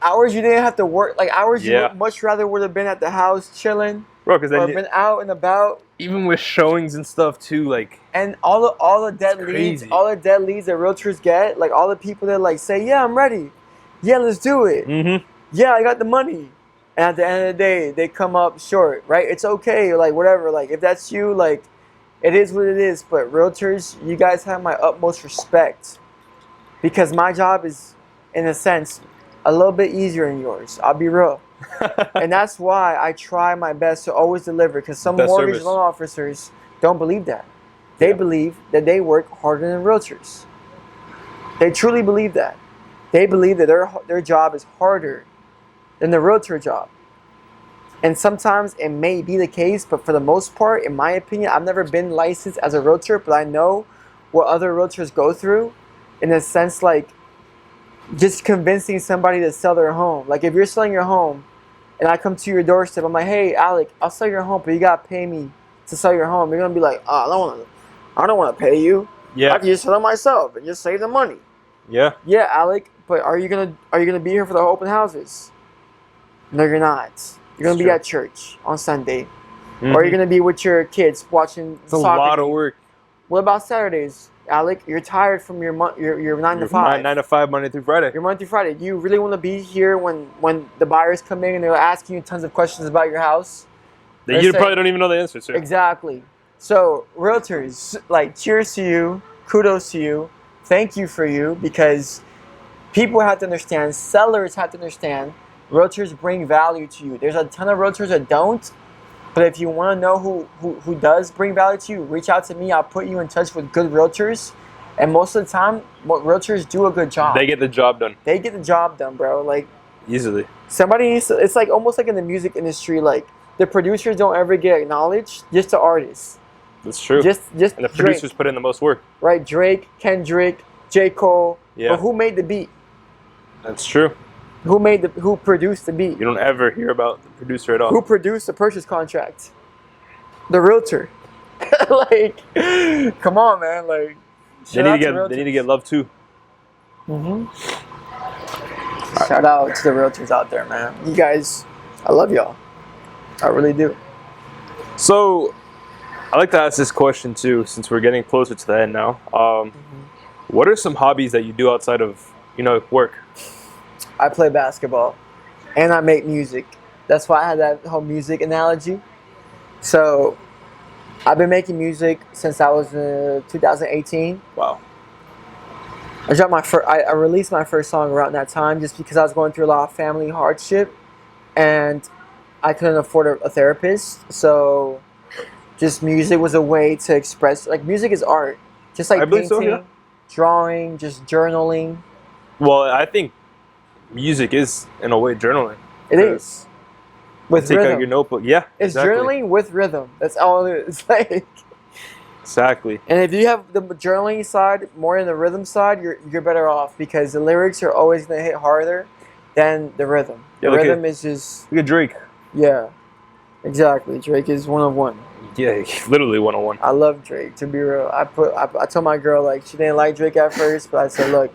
hours you didn't have to work. Like, hours you much rather would have been at the house chilling. Bro, because then been out and about. Even with showings and stuff too, like. And all the dead leads, that realtors get, like all the people that like say, "Yeah, I'm ready. Yeah, let's do it. Mm-hmm. Yeah, I got the money." And at the end of the day, they come up short, right? It's okay, like whatever. Like if that's you, like it is what it is. But realtors, you guys have my utmost respect because my job is, in a sense, a little bit easier than yours. I'll be real. And that's why I try my best to always deliver, because some mortgage loan officers don't believe that. They believe that they work harder than realtors. They truly believe that. They believe that their job is harder than the realtor job. And sometimes it may be the case, but for the most part, in my opinion, I've never been licensed as a realtor, but I know what other realtors go through, in a sense, like just convincing somebody to sell their home. Like if you're selling your home and I come to your doorstep, I'm like, "Hey, Alec, I'll sell your home, but you gotta pay me to sell your home." You're gonna be like, "Oh, I don't want to pay you. Yeah, I can just sell it myself and just save the money." Yeah. Yeah, Alec, but are you gonna be here for the open houses? No, you're not. You're gonna be at church on Sunday, or you're gonna be with your kids watching soccer. It's a lot of work. What about Saturdays, Alec? You're tired from your 9 to 5. 9 to 5, Monday through Friday. Your Monday through Friday. Do you really want to be here when the buyers come in and they're asking you tons of questions about your house? That you probably don't even know the answers to. Exactly. So realtors, like, cheers to you, kudos to you, thank you for you, because people have to understand, sellers have to understand, realtors bring value to you. There's a ton of realtors that don't, but if you want to know who does bring value to you, reach out to me. I'll put you in touch with good realtors. And most of the time, realtors do a good job. They get the job done. They get the job done, bro. Like, easily. Somebody needs to, it's like almost like in the music industry, like the producers don't ever get acknowledged, just the artists. That's true. Just and the producers Drake, put in the most work. right? Drake, Kendrick, J. Cole. Yeah. But who made the beat? That's true. Who produced the beat? You don't ever hear about the producer at all. Who produced the purchase contract? The realtor. Like, come on, man. Like, they need to get love too. Shout out to the realtors out there, man. You guys, I love y'all. I really do. So, I like to ask this question too, since we're getting closer to the end now. What are some hobbies that you do outside of, work? I play basketball, and I make music. That's why I had that whole music analogy. So, I've been making music since I was 2018. Wow. I released my first song around that time just because I was going through a lot of family hardship, and I couldn't afford a therapist. So, just music was a way to express. Like, music is art, just like painting, drawing, just journaling. Well, I think music is in a way journaling. It is. With take rhythm. out your notebook. Yeah, it's journaling with rhythm. That's all it is. Like, exactly. And if you have the journaling side more than the rhythm side, you're better off because the lyrics are always gonna hit harder than the rhythm. The rhythm is just. Look at Drake. Yeah, exactly. Drake is 101. Yeah, literally 101. I love Drake. To be real, I told my girl like she didn't like Drake at first, but I said, look,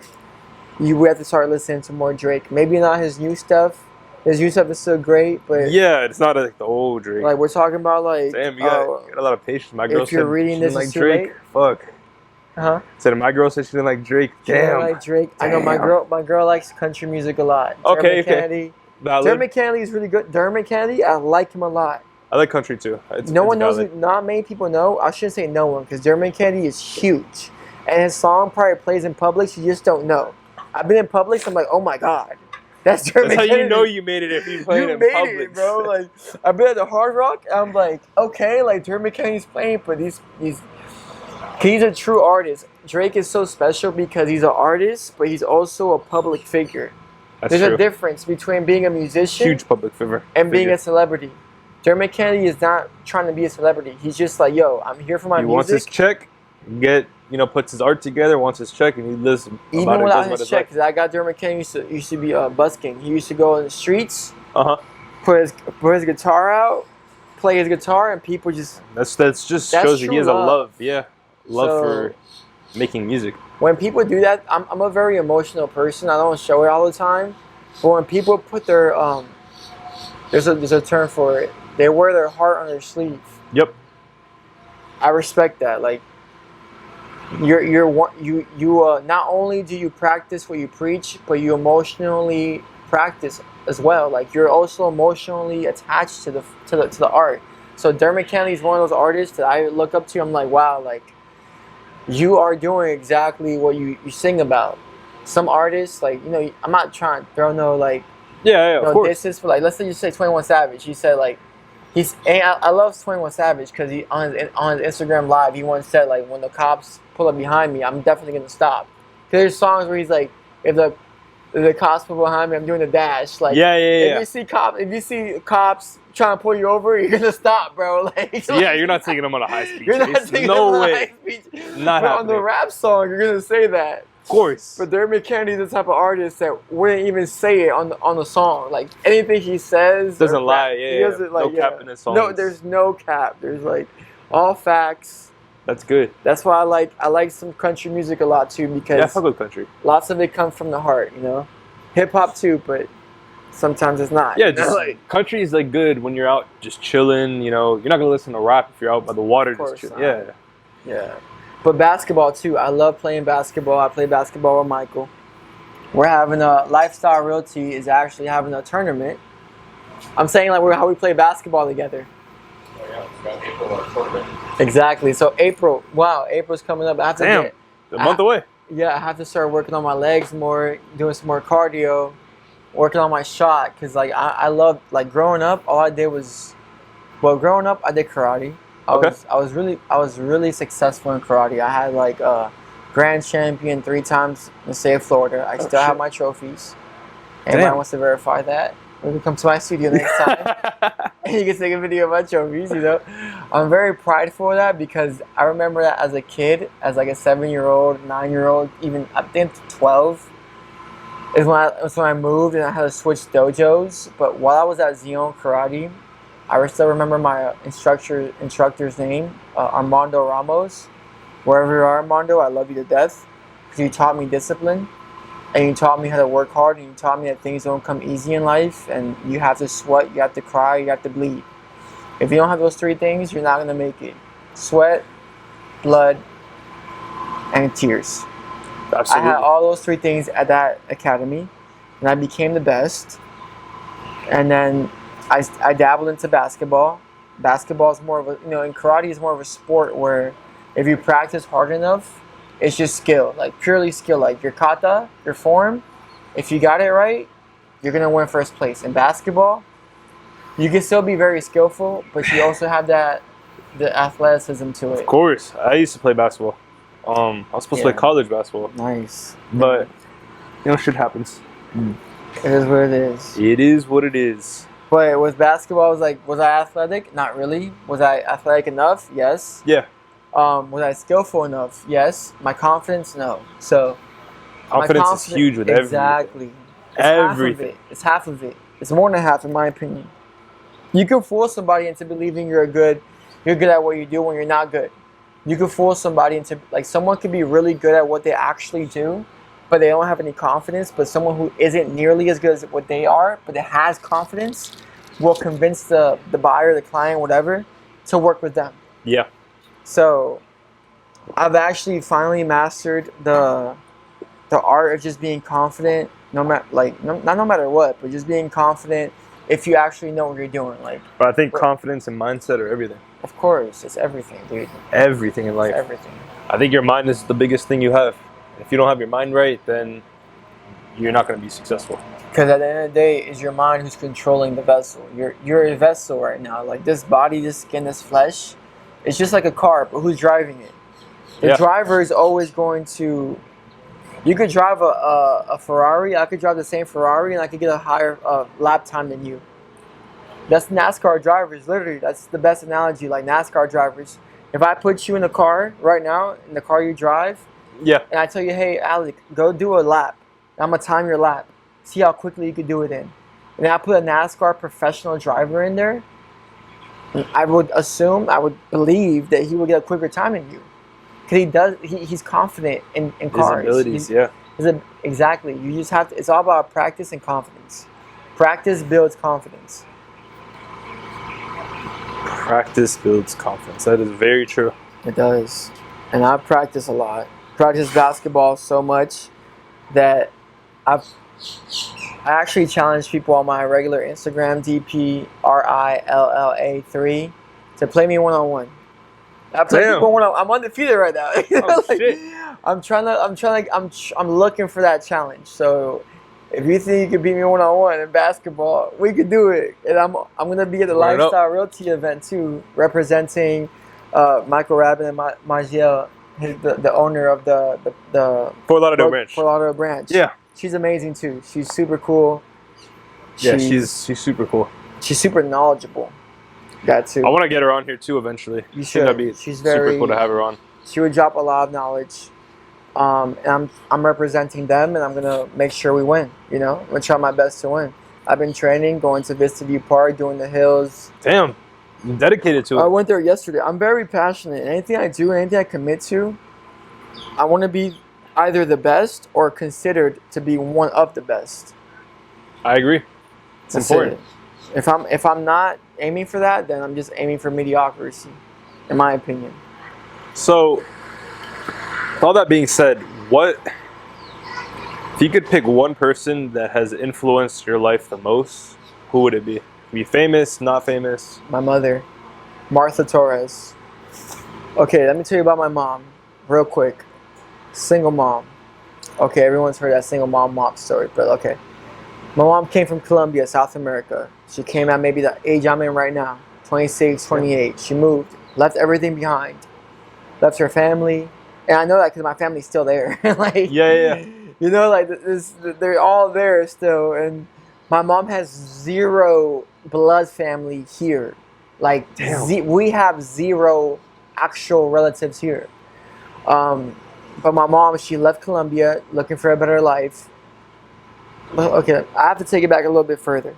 we have to start listening to more Drake. Maybe not his new stuff. His new stuff is still great, but yeah, it's not like the old Drake. Like we're talking about, like damn, you got a lot of patience. My girl if you're said reading she this didn't is like Drake. Late. Fuck. Huh? Said my girl said she didn't like Drake. Damn. She didn't like Drake. Damn. I know my girl likes country music a lot. Okay. Dermot Kennedy is really good. Dermot Kennedy, I like him a lot. I like country too. Not many people know. I shouldn't say no one because Dermot Kennedy is huge, and his song probably plays in public. You just don't know. I've been in public, so I'm like, oh my god. That's Dermot Kennedy. How you know you made it if you played in public. You made it, bro. Like, I've been at the Hard Rock, and I'm like, okay, like Dermot Kennedy's playing, but he's a true artist. Drake is so special because he's an artist, but he's also a public figure. There's a difference between being a musician, huge public figure, and being a celebrity. Dermot Kennedy is not trying to be a celebrity. He's just like, yo, I'm here for my music. He wants his check, puts his art together, wants his check, and he lives even without his check. Because I got Dermot Kennedy used to be busking. He used to go in the streets, put his guitar out, play his guitar, and people just. That's just shows that he has a love for making music. When people do that, I'm a very emotional person. I don't show it all the time, but when people put their there's a term for it. They wear their heart on their sleeve. Yep. I respect that. Like, you not only do you practice what you preach, but you emotionally practice as well. Like, you're also emotionally attached to the art. So Dermot Kennedy is one of those artists that I look up to. I'm like, wow, like you are doing exactly what you sing about. Some artists, like, I'm not trying to throw no like of course. This is for, like, let's say you say 21 Savage. He said like. I love 21 Savage because on his Instagram Live, he once said, like, when the cops pull up behind me, I'm definitely going to stop. Because there's songs where he's like, if the cops pull behind me, I'm doing the dash. Like, if you see cops trying to pull you over, you're going to stop, bro. Like, you're not taking them on a high speed You're not taking them on a high speed. Not happening. On the rap song, you're going to say that. Of course. But Dermot Kennedy is the type of artist that wouldn't even say it on the song. Like, anything he says doesn't lie. He doesn't, like, no cap in his songs. No, there's no cap. There's like all facts. That's good. That's why I like some country music a lot too because I fuck with country. Lots of it comes from the heart, Hip hop too, but sometimes it's not. Yeah, just like country is like good when you're out just chilling. You're not gonna listen to rap if you're out by the water just chilling. Yeah. But basketball too. I love playing basketball. I play basketball with Michael. We're having Lifestyle Realty is actually having a tournament. I'm saying like how we play basketball together. Oh yeah, it's got April or October. Exactly. So April's coming up. I have to a month away. Yeah, I have to start working on my legs more, doing some more cardio, working on my shot because like I love, like, growing up. All I did was, growing up I did karate. I was really successful in karate. I had like a grand champion 3 times in the state of Florida. I still have my trophies. Anyone wants to verify that, we can come to my studio next time and you can take a video of my trophies. I'm very prideful of that because I remember that as a kid, as like a 7-year-old, 9-year-old, even I think 12 is when I moved and I had to switch dojos. But while I was at Zion Karate, I still remember my instructor's name, Armando Ramos. Wherever you are, Armando, I love you to death. Because you taught me discipline, and you taught me how to work hard, and you taught me that things don't come easy in life, and you have to sweat, you have to cry, you have to bleed. If you don't have those 3 things, you're not going to make it. Sweat, blood, and tears. Absolutely. I had all those 3 things at that academy, and I became the best. And then I dabbled into basketball. Basketball is more of a, and karate is more of a sport where if you practice hard enough, it's just skill, like purely skill, like your kata, your form. If you got it right, you're going to win first place. In basketball, you can still be very skillful, but you also have the athleticism to it. Of course. I used to play basketball. I was supposed to play college basketball. Nice. But, shit happens. It is what it is. It is what it is. But with basketball, was I athletic? Not really. Was I athletic enough? Yes. Yeah. Was I skillful enough? Yes. My confidence? No. So confidence is huge with everything. Exactly. Everything. It's half of it. It's more than half, in my opinion. You can fool somebody into believing you're good at what you do when you're not good. You can fool somebody into, someone could be really good at what they actually do, but they don't have any confidence. But someone who isn't nearly as good as what they are, but that has confidence, will convince the buyer, the client, whatever, to work with them. Yeah. So I've actually finally mastered the art of just being confident, not no matter what, but just being confident if you actually know what you're doing. But I think confidence and mindset are everything. Of course, it's everything, dude. Everything in life. It's everything. I think your mind is the biggest thing you have. If you don't have your mind right, then you're not going to be successful. Because at the end of the day, it's your mind who's controlling the vessel. You're a vessel right now. This body, this skin, this flesh, it's just like a car, but who's driving it? The driver is always going to... You could drive a Ferrari. I could drive the same Ferrari, and I could get a higher lap time than you. That's NASCAR drivers, literally. That's the best analogy, NASCAR drivers. If I put you in a car right now, in the car you drive, and I tell you, hey, Alec, go do a lap. I'm going to time your lap. See how quickly you could do it in. And then I put a NASCAR professional driver in there, I would believe that he would get a quicker time than you. Because he's confident in cars. His abilities, exactly. You just have to, it's all about practice and confidence. Practice builds confidence. Practice builds confidence. That is very true. It does. And I practice a lot. Practice basketball so much that I actually challenge people on my regular Instagram, DPRILLA3, to play me one-on-one. I play people one-on-one. I'm undefeated right now. Shit. I'm looking for that challenge. So if you think you could beat me one-on-one in basketball, we could do it. And I'm gonna be at the Lifestyle Realty event too, representing Michael Rabin and Majiel, the owner of the Fort Lauderdale branch. Fort Lauderdale branch. Yeah. She's amazing too. She's super cool. She's super cool. She's super knowledgeable. That too. I want to get her on here too eventually. You should. That'd be super cool to have her on. She would drop a lot of knowledge. And I'm representing them, and I'm gonna make sure we win. I'm gonna try my best to win. I've been training, going to Vista View Park, doing the hills. Damn, you're dedicated to it. I went there yesterday. I'm very passionate. Anything I do, anything I commit to, I want to be either the best or considered to be one of the best. I agree. It's important. If I'm not aiming for that, then I'm just aiming for mediocrity, in my opinion. So, with all that being said, if you could pick one person that has influenced your life the most, who would it be? Be famous, not famous? My mother, Martha Torres. Okay, let me tell you about my mom, real quick. Single mom. Okay, everyone's heard that single mom story, but okay. My mom came from Colombia, South America. She came at maybe the age I'm in right now, 26, 28. She moved, left everything behind. Left her family. And I know that because my family's still there. They're all there still. And my mom has zero blood family here. We have zero actual relatives here. But my mom, she left Colombia looking for a better life. Okay, I have to take it back a little bit further.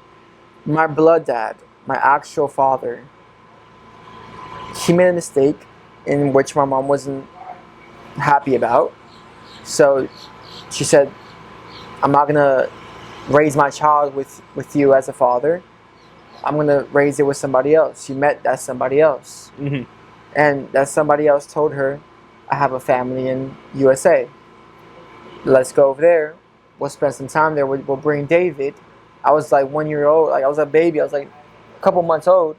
My blood dad, my actual father, he made a mistake in which my mom wasn't happy about. So she said, I'm not gonna raise my child with you as a father. I'm gonna raise it with somebody else. She met that somebody else. Mm-hmm. And that somebody else told her, I have a family in USA. Let's go over there. We'll spend some time there. We'll bring David. I was like 1 year old. Like I was a baby. I was like a couple months old.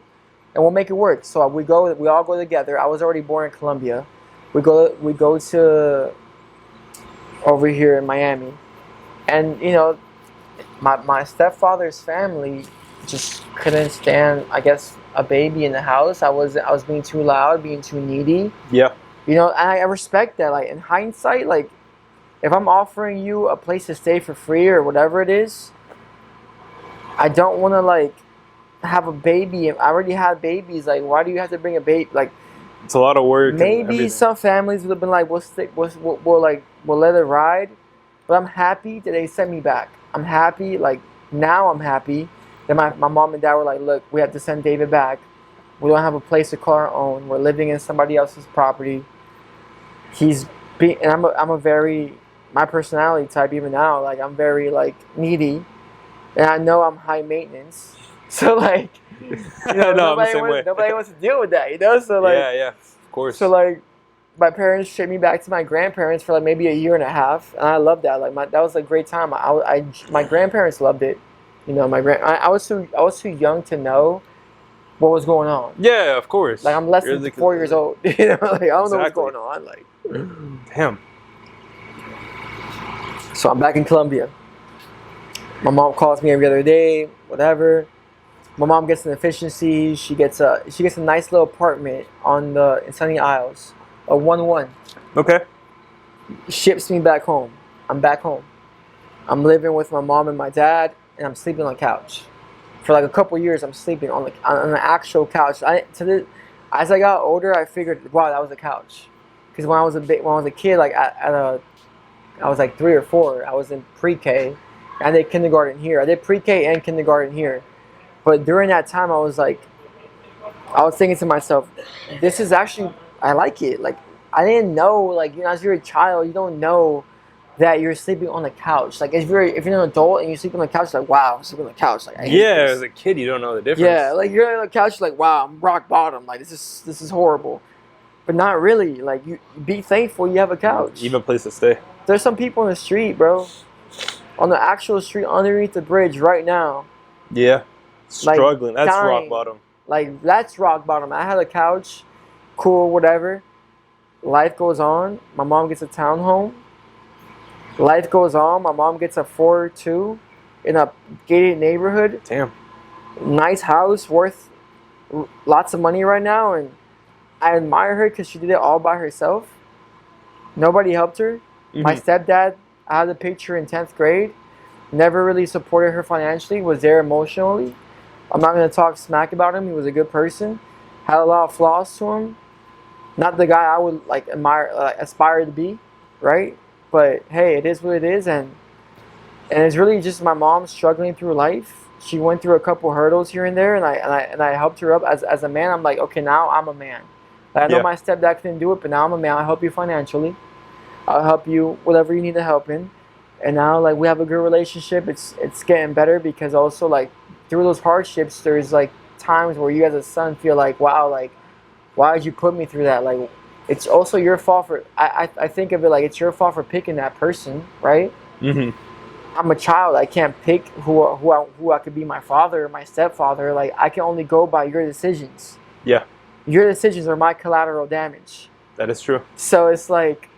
And we'll make it work. So we all go together. I was already born in Colombia. We go to over here in Miami. And you know, my stepfather's family just couldn't stand, I guess, a baby in the house. I was being too loud, being too needy. Yeah. You know, and I respect that. Like in hindsight, like if I'm offering you a place to stay for free or whatever it is, I don't want to like have a baby. I already have babies. Like, why do you have to bring a baby? Like, it's a lot of work. Maybe some families would have been like, we'll let it ride. But I'm happy that they sent me back. I'm happy. Like now, I'm happy that my mom and dad were like, look, we have to send David back. We don't have a place to call our own. We're living in somebody else's property. And I'm a very, my personality type even now, like I'm very like needy, and I know I'm high maintenance. So like, you know, nobody wants to deal with that, you know. So like, yeah, of course. So like, my parents shipped me back to my grandparents for like maybe a year and a half, and I loved that. Like that was a great time. My grandparents loved it. You know, I was too young to know what was going on. Yeah, of course. Like I'm less than 4 years old. You know, like I don't know what's going on. Like, damn. So I'm back in Colombia. My mom calls me every other day, whatever. My mom gets an efficiency. She gets a nice little apartment in Sunny Isles, a 1-1. Okay. Ships me back home. I'm back home. I'm living with my mom and my dad, and I'm sleeping on the couch. For like a couple years, I'm sleeping on an actual couch. As I got older, I figured, wow, that was a couch. Because when I was a kid, like I was like 3 or 4. I was in pre-K. I did kindergarten here. I did pre-K and kindergarten here. But during that time, I was thinking to myself, this is actually, I like it. Like, I didn't know, like, you know, as you're a child, you don't know that you're sleeping on the couch. Like, if you're an adult and you sleep on the couch, like, wow, I'm sleeping on the couch. Like, as a kid, you don't know the difference. Yeah, like, you're on the couch, like, wow, I'm rock bottom. Like, this is horrible. But not really. Like, you be thankful you have a couch. Even a place to stay. There's some people on the street, bro. On the actual street underneath the bridge right now. Yeah. Struggling. Like, that's dying. rock bottom. Like, that's rock bottom. I had a couch. Cool, whatever. Life goes on. My mom gets a townhome. Life goes on. My mom gets a 4-2 in a gated neighborhood. Damn. Nice house, worth lots of money right now. And I admire her because she did it all by herself. Nobody helped her. Mm-hmm. My stepdad, I had a picture in 10th grade. Never really supported her financially. Was there emotionally. I'm not going to talk smack about him. He was a good person. Had a lot of flaws to him. Not the guy I would like aspire to be, right? But hey, it is what it is, and it's really just my mom struggling through life. She went through a couple hurdles here and there, and I helped her up as a man. I'm like, okay, now I'm a man. Like, I know my stepdad couldn't do it, but now I'm a man. I'll help you financially. I'll help you whatever you need to help in. And now like we have a good relationship. It's getting better because also like through those hardships, there's like times where you as a son feel like, wow, like why did you put me through that? Like it's also your fault for. I think of it like it's your fault for picking that person, right? Mm-hmm. I'm a child. I can't pick who I could be my father or my stepfather. Like I can only go by your decisions. Yeah. Your decisions are my collateral damage. That is true. So it's like,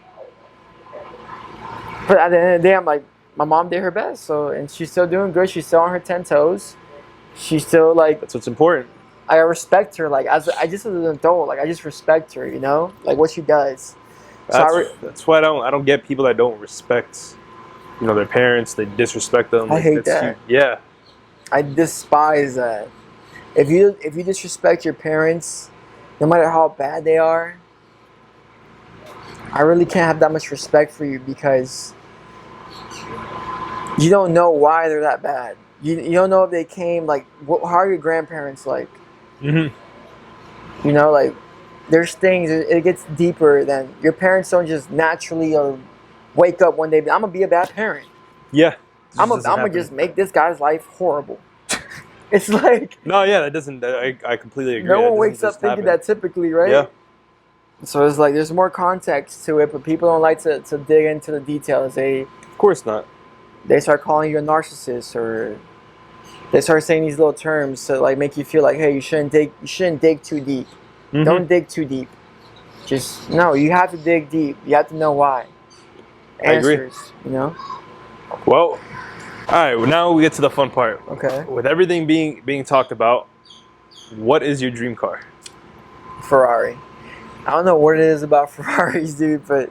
but at the end of the day, I'm like, my mom did her best. So and she's still doing good. She's still on her 10 toes. She's still like. That's what's important. I respect her. Like as an adult, like I just respect her. You know, like what she does. That's why I don't get people that don't respect, you know, their parents. They disrespect them. I hate that. Yeah. I despise that. If you disrespect your parents, no matter how bad they are, I really can't have that much respect for you because you don't know why they're that bad. you don't know if they came like how are your grandparents like? Mm-hmm. You know, like there's things. It gets deeper than your parents don't just naturally wake up one day. I'm gonna be a bad parent. Yeah. I'm gonna just make this guy's life horrible. It's like No, yeah, that doesn't. I completely agree. no That one doesn't wakes up just thinking happen. that typically, right? Yeah. So it's like there's more context to it, but people don't like to dig into the details. Of course not. They start calling you a narcissist, or they start saying these little terms to like make you feel like, hey, you shouldn't dig too deep. Mm-hmm. Don't dig too deep. Just no, you have to dig deep. You have to know why. Answers, you know. Well, all right. Well, now we get to the fun part. Okay. With everything being talked about, what is your dream car? Ferrari. I don't know what it is about Ferraris, dude, but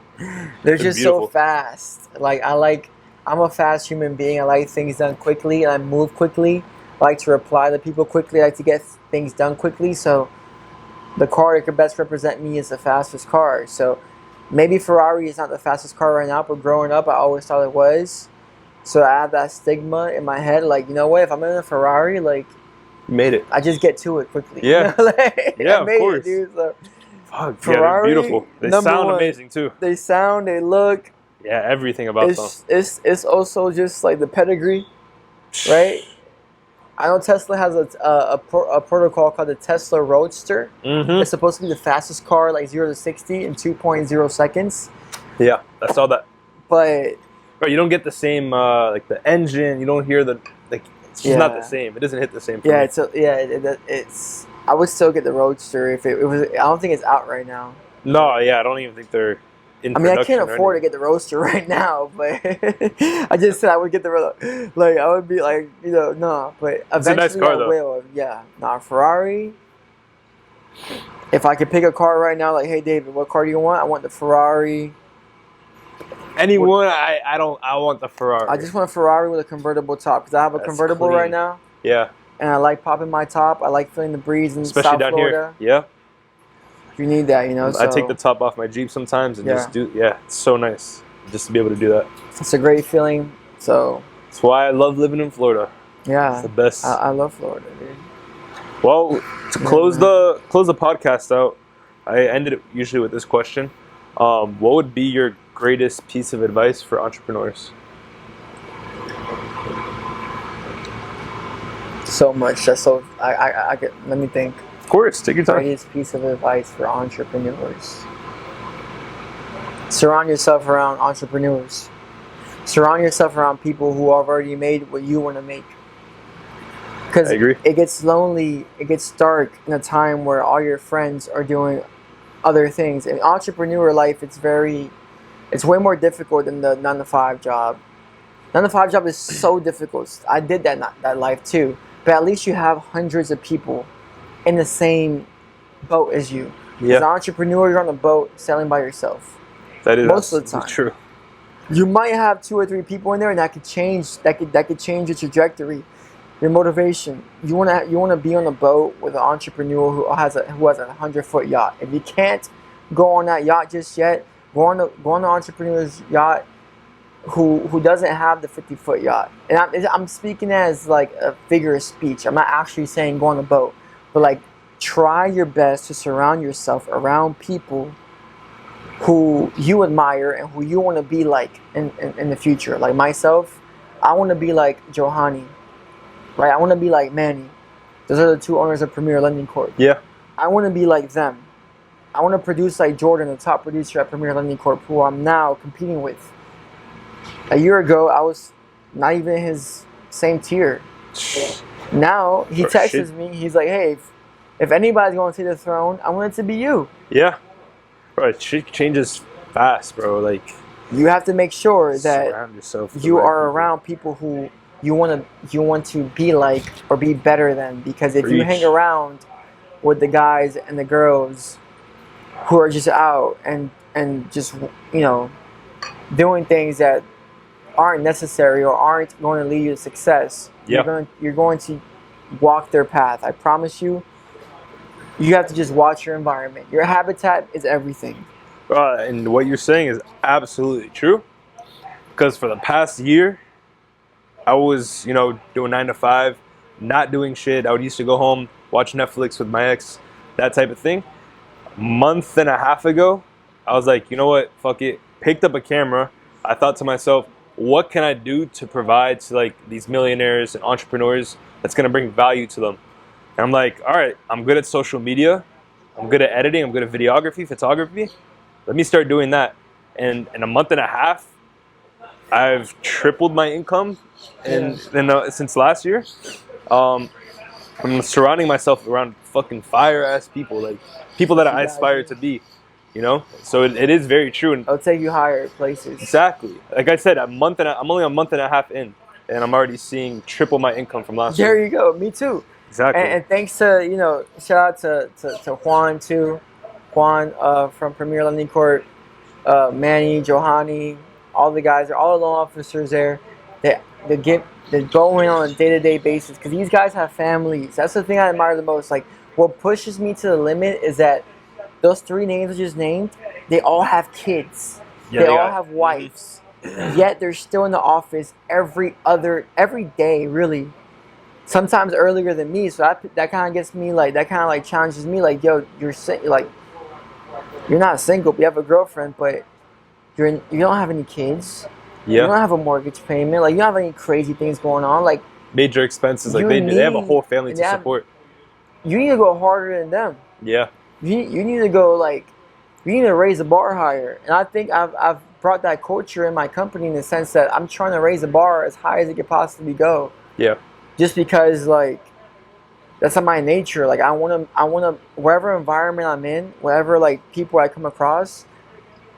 they're just beautiful. so fast. I'm a fast human being. I like things done quickly, and I move quickly. I like to reply to people quickly. I like to get things done quickly. So the car that could best represent me is the fastest car. So maybe Ferrari is not the fastest car right now, but growing up, I always thought it was. So I have that stigma in my head, like, you know what? If I'm in a Ferrari, like, You made it. I just get to it quickly. Yeah. You know, like, Yeah, I made of course. it, dude. So Fuck, Ferrari, yeah, they're beautiful. They number sound one. amazing too. they sound, they look. Yeah, everything about them. It's also just like the pedigree, right? I know Tesla has a protocol called the Tesla Roadster. Mm-hmm. It's supposed to be the fastest car, like 0 to 60 in 2.0 seconds. Yeah, that's all that. But But you don't get the same like the engine. You don't hear the like. It's just not the same. It doesn't hit the same. For yeah, me. it's. I would still get the Roadster if it was. I don't think it's out right now. No, yeah, I don't even think they're in. I mean, I production can't or afford to anything. get the Roadster right now, but I just said I would get the like I would be like, you know, no, but It's a eventually nice car, I though. will. Yeah, Ferrari. If I could pick a car right now, like, hey David, what car do you want? I want the Ferrari. Anyone, I don't. I want the Ferrari. I just want a Ferrari with a convertible top because I have a That's convertible clean. right now, Yeah, and I like popping my top. I like feeling the breeze in especially South down Florida. here. Yeah, You need that, you know. I take the top off my Jeep sometimes and Yeah. just do. Yeah, it's so nice just to be able to do that. It's a great feeling. So That's why I love living in Florida. yeah, It's the best. I love Florida, dude. Well, to close the podcast out, I ended it usually with this question. What would be your greatest piece of advice for entrepreneurs? So much. That's so. I get. Let me think. Of course, take your time. Greatest piece of advice for entrepreneurs. Surround yourself around entrepreneurs. Surround yourself around people who have already made what you want to make. Because I agree. it gets lonely, it gets dark in a time where all your friends are doing other things. In entrepreneur life, it's way more difficult than the 9-to-5 job. 9-to-5 job is so difficult. I did that life too. But at least you have hundreds of people in the same boat as you. As an entrepreneur, you're on a boat sailing by yourself. That is most of the time. true. You might have 2 or 3 people in there, and that could change. That could change your trajectory, your motivation. You wanna be on a boat with an entrepreneur who has a 100-foot yacht. If you can't go on that yacht just yet, go on the entrepreneur's yacht who doesn't have the 50-foot yacht. And I'm speaking as like a figure of speech. I'm not actually saying go on the boat, but like try your best to surround yourself around people who you admire and who you want to be like in the future. Like myself, I want to be like Johanny, right? I want to be like Manny. Those are the 2 owners of Premier Lending Corp. Yeah. I want to be like them. I want to produce like Jordan, the top producer at Premier Lending Corp, who I'm now competing with. A year ago, I was not even in his same tier. Now, he texts me, he's like, hey, if anybody's going to take the throne, I want it to be you. Yeah. Bro, shit changes fast, bro. Like, you have to make sure that surround yourself with you the right are people. around people who you want to be like or be better than. Because if you hang around with the guys and the girls who are just out and just, you know, doing things that aren't necessary or aren't going to lead you to success, you're going to walk their path. I promise you. You have to just watch your environment. Your habitat is everything. And what you're saying is absolutely true. Because for the past year, I was, doing 9 to 5, not doing shit. I would used to go home, watch Netflix with my ex, that type of thing. Month and a half ago, I was like, you know what, fuck it. Picked up a camera. I thought to myself, what can I do to provide to like these millionaires and entrepreneurs that's gonna bring value to them? And I'm like, all right, I'm good at social media. I'm good at editing. I'm good at videography, photography. Let me start doing that. And in a month and a half, I've tripled my income since last year. I'm surrounding myself around fucking fire ass people, like people that I aspire to be. So it is very true. And I'll take you higher places. Exactly. Like I said, I'm only a month and a half in, and I'm already seeing triple my income from last year. There you go. Me too. Exactly. And thanks to, shout out to Juan too. Juan from Premier Lending Corp, Manny, Johanny, all the guys, all the loan officers there. They're going on a day-to-day basis because these guys have families. That's the thing I admire the most. Like, what pushes me to the limit is that those 3 names I just named, they all have kids. Yeah, they all have wives. Yet they're still in the office every day, really. Sometimes earlier than me. So that kind of gets me like, challenges me. Like, yo, you're not single, but you have a girlfriend, but you don't have any kids. Yeah. You don't have a mortgage payment. Like, you don't have any crazy things going on. Like, major expenses. Like they have a whole family to support. You need to go harder than them. Yeah. You need to go you need to raise the bar higher. And I think I've brought that culture in my company in the sense that I'm trying to raise the bar as high as it could possibly go. Yeah. Just because that's not my nature. Like I wanna wherever environment I'm in, wherever people I come across,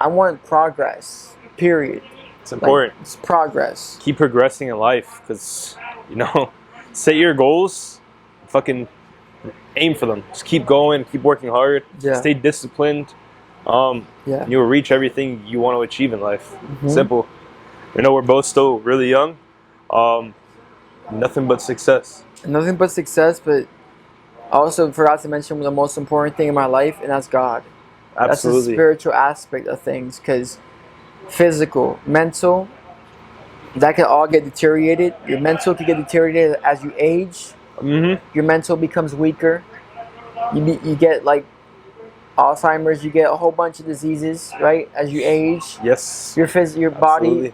I want progress. Period. It's important. It's progress. Keep progressing in life because set your goals, fucking aim for them. Just keep going, keep working hard, stay disciplined. You'll reach everything you want to achieve in life. Mm-hmm. Simple. We're both still really young. Nothing but success. Nothing but success, but I also forgot to mention the most important thing in my life, and that's God. Absolutely. That's the spiritual aspect of things, because physical, mental, that can all get deteriorated. Your mental can get deteriorated as you age. Mm-hmm. Your mental becomes weaker. You get Alzheimer's. You get a whole bunch of diseases, right? As you age. Yes. Your body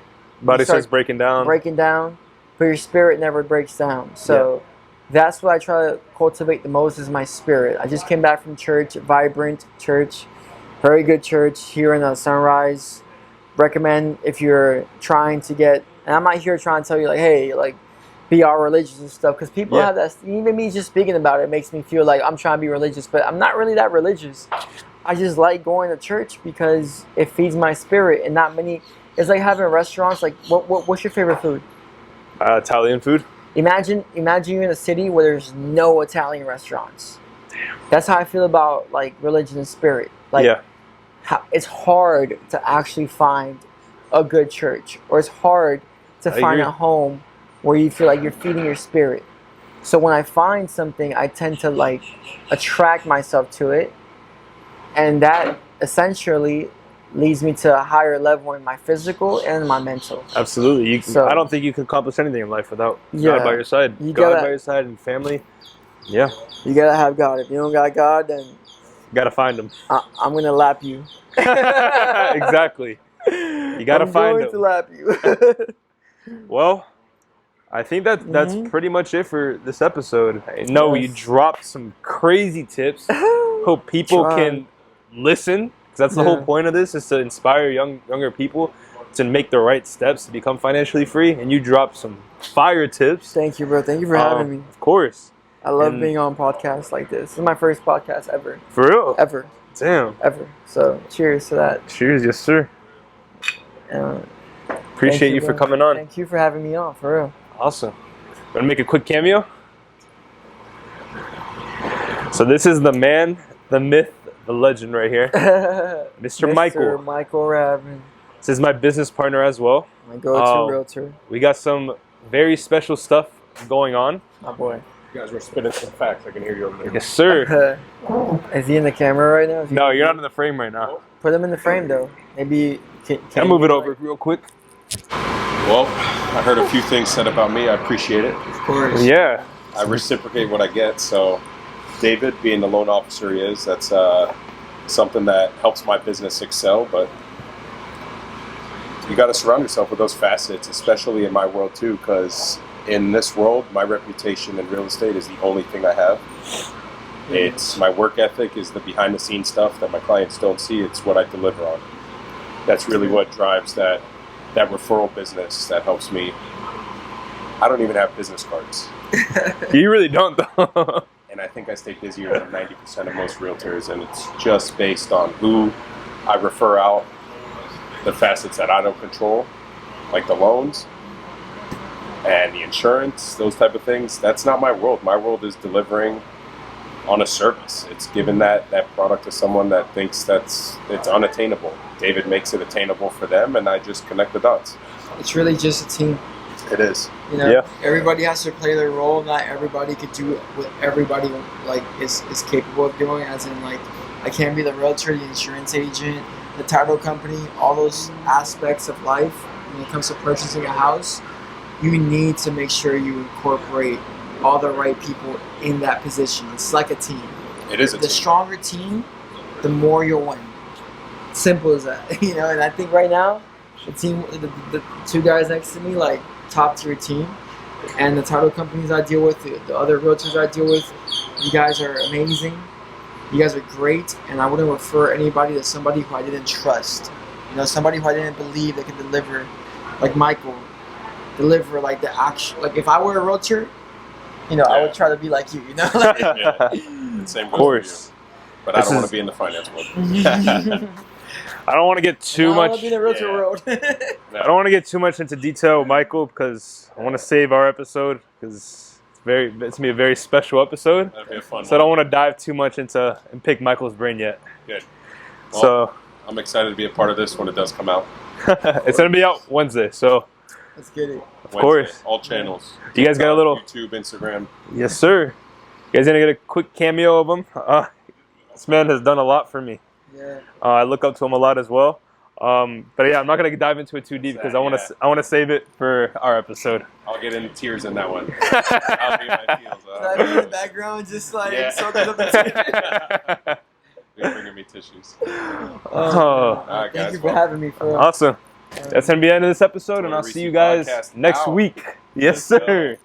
starts breaking down. But your spirit never breaks down. So that's what I try to cultivate the most is my spirit. I just came back from church, vibrant church, very good church here in Sunrise. Recommend if you're trying to get, and I'm not here trying to tell you hey, be all religious and stuff, because people have that. Even me just speaking about it makes me feel like I'm trying to be religious, but I'm not really that religious. I just like going to church because it feeds my spirit, and not many. It's like having restaurants. What's your favorite food? Italian food. Imagine you're in a city where there's no Italian restaurants. Damn. That's how I feel about religion and spirit. It's hard to actually find a good church, or it's hard to find a home where you feel like you're feeding your spirit. So when I find something, I tend to attract myself to it, and that essentially leads me to a higher level in my physical and my mental. Absolutely. I don't think you can accomplish anything in life without God by your side. God by your side and family. Yeah. You gotta have God. If you don't got God, then gotta find him. I'm gonna lap you. Exactly. You gotta find him. I'm going to lap you. Well, I think that's pretty much it for this episode. I know you dropped some crazy tips. Hope people can listen, because that's the whole point of this, is to inspire younger people to make the right steps to become financially free. And you dropped some fire tips. Thank you, bro. Thank you for having me. Of course. I love being on podcasts like this. This is my first podcast ever. For real? Ever. Damn. Ever. So cheers to that. Cheers, yes sir. Appreciate you for coming on. Thank you for having me on, for real. Awesome. Want to make a quick cameo? So this is the man, the myth, the legend right here. Mr. Michael. Michael Ravin. This is my business partner as well. My go-to realtor. We got some very special stuff going on. My boy. You guys were spitting some facts. I can hear you over there. Yes, sir. Is he in the camera right now? No, you're not in the frame right now. Put him in the frame, though. Maybe... Can I move it over real quick? Well, I heard a few things said about me. I appreciate it. Of course. Yeah. I reciprocate what I get. So, David, being the loan officer he is, that's something that helps my business excel. But you got to surround yourself with those facets, especially in my world too, because in this world, my reputation in real estate is the only thing I have. It's my work ethic is the behind the scenes stuff that my clients don't see. It's what I deliver on. That's really what drives that referral business that helps me. I don't even have business cards. You really don't, though. And I think I stay busier than 90% of most realtors, and it's just based on who I refer out, the facets that I don't control, like the loans and the insurance, those type of things. That's not my world. My world is delivering on a service. It's giving that product to someone that thinks it's unattainable. David makes it attainable for them, and I just connect the dots. It's really just a team. It is. You know, Yeah. Everybody has to play their role. Not everybody could do what everybody like is capable of doing. As in, like, I can't be the realtor, the insurance agent, the title company, all those aspects of life. When it comes to purchasing a house, you need to make sure you incorporate all the right people in that position. It's like a team. It is a The team. stronger team, the more you'll win. Simple as that. You know, and I think right now, the team, the two guys next to me, like, top tier team, and the title companies I deal with, the other realtors I deal with, you guys are amazing. You guys are great, and I wouldn't refer anybody to somebody who I didn't trust. You know, somebody who I didn't believe they could deliver, like Michael, deliver like the action. Like if I were a realtor, you know, I would try to be like you. You know, like, Yeah. Same Of goes course. for you. But I don't want to be in the finance world. I don't want to get too I much. want to be in the realtor Yeah. world. I don't want to get too much into detail with Michael because I want to save our episode because it's gonna be a very special episode. That'd be a fun So I don't one. want to dive too much into and pick Michael's brain yet. Good. Well, So I'm excited to be a part of this when it does come out. it's gonna be out Wednesday. So Let's get it. of course, All channels. you guys got a little. YouTube, Instagram. Yes, sir. You guys gonna get a quick cameo of him. This man has done a lot for me. Yeah. I look up to him a lot as well. But yeah, I'm not gonna dive into it too deep because I want to save it for our episode. I'll get in tears in that one. I'll be in my feels. I'll be in the background, just like soaking up the tears. They're bringing me tissues. Oh, All right, Thank guys. you for having me, for awesome. That's gonna be the end of this episode, and I'll see you guys Podcast next out. week. Yes, sir.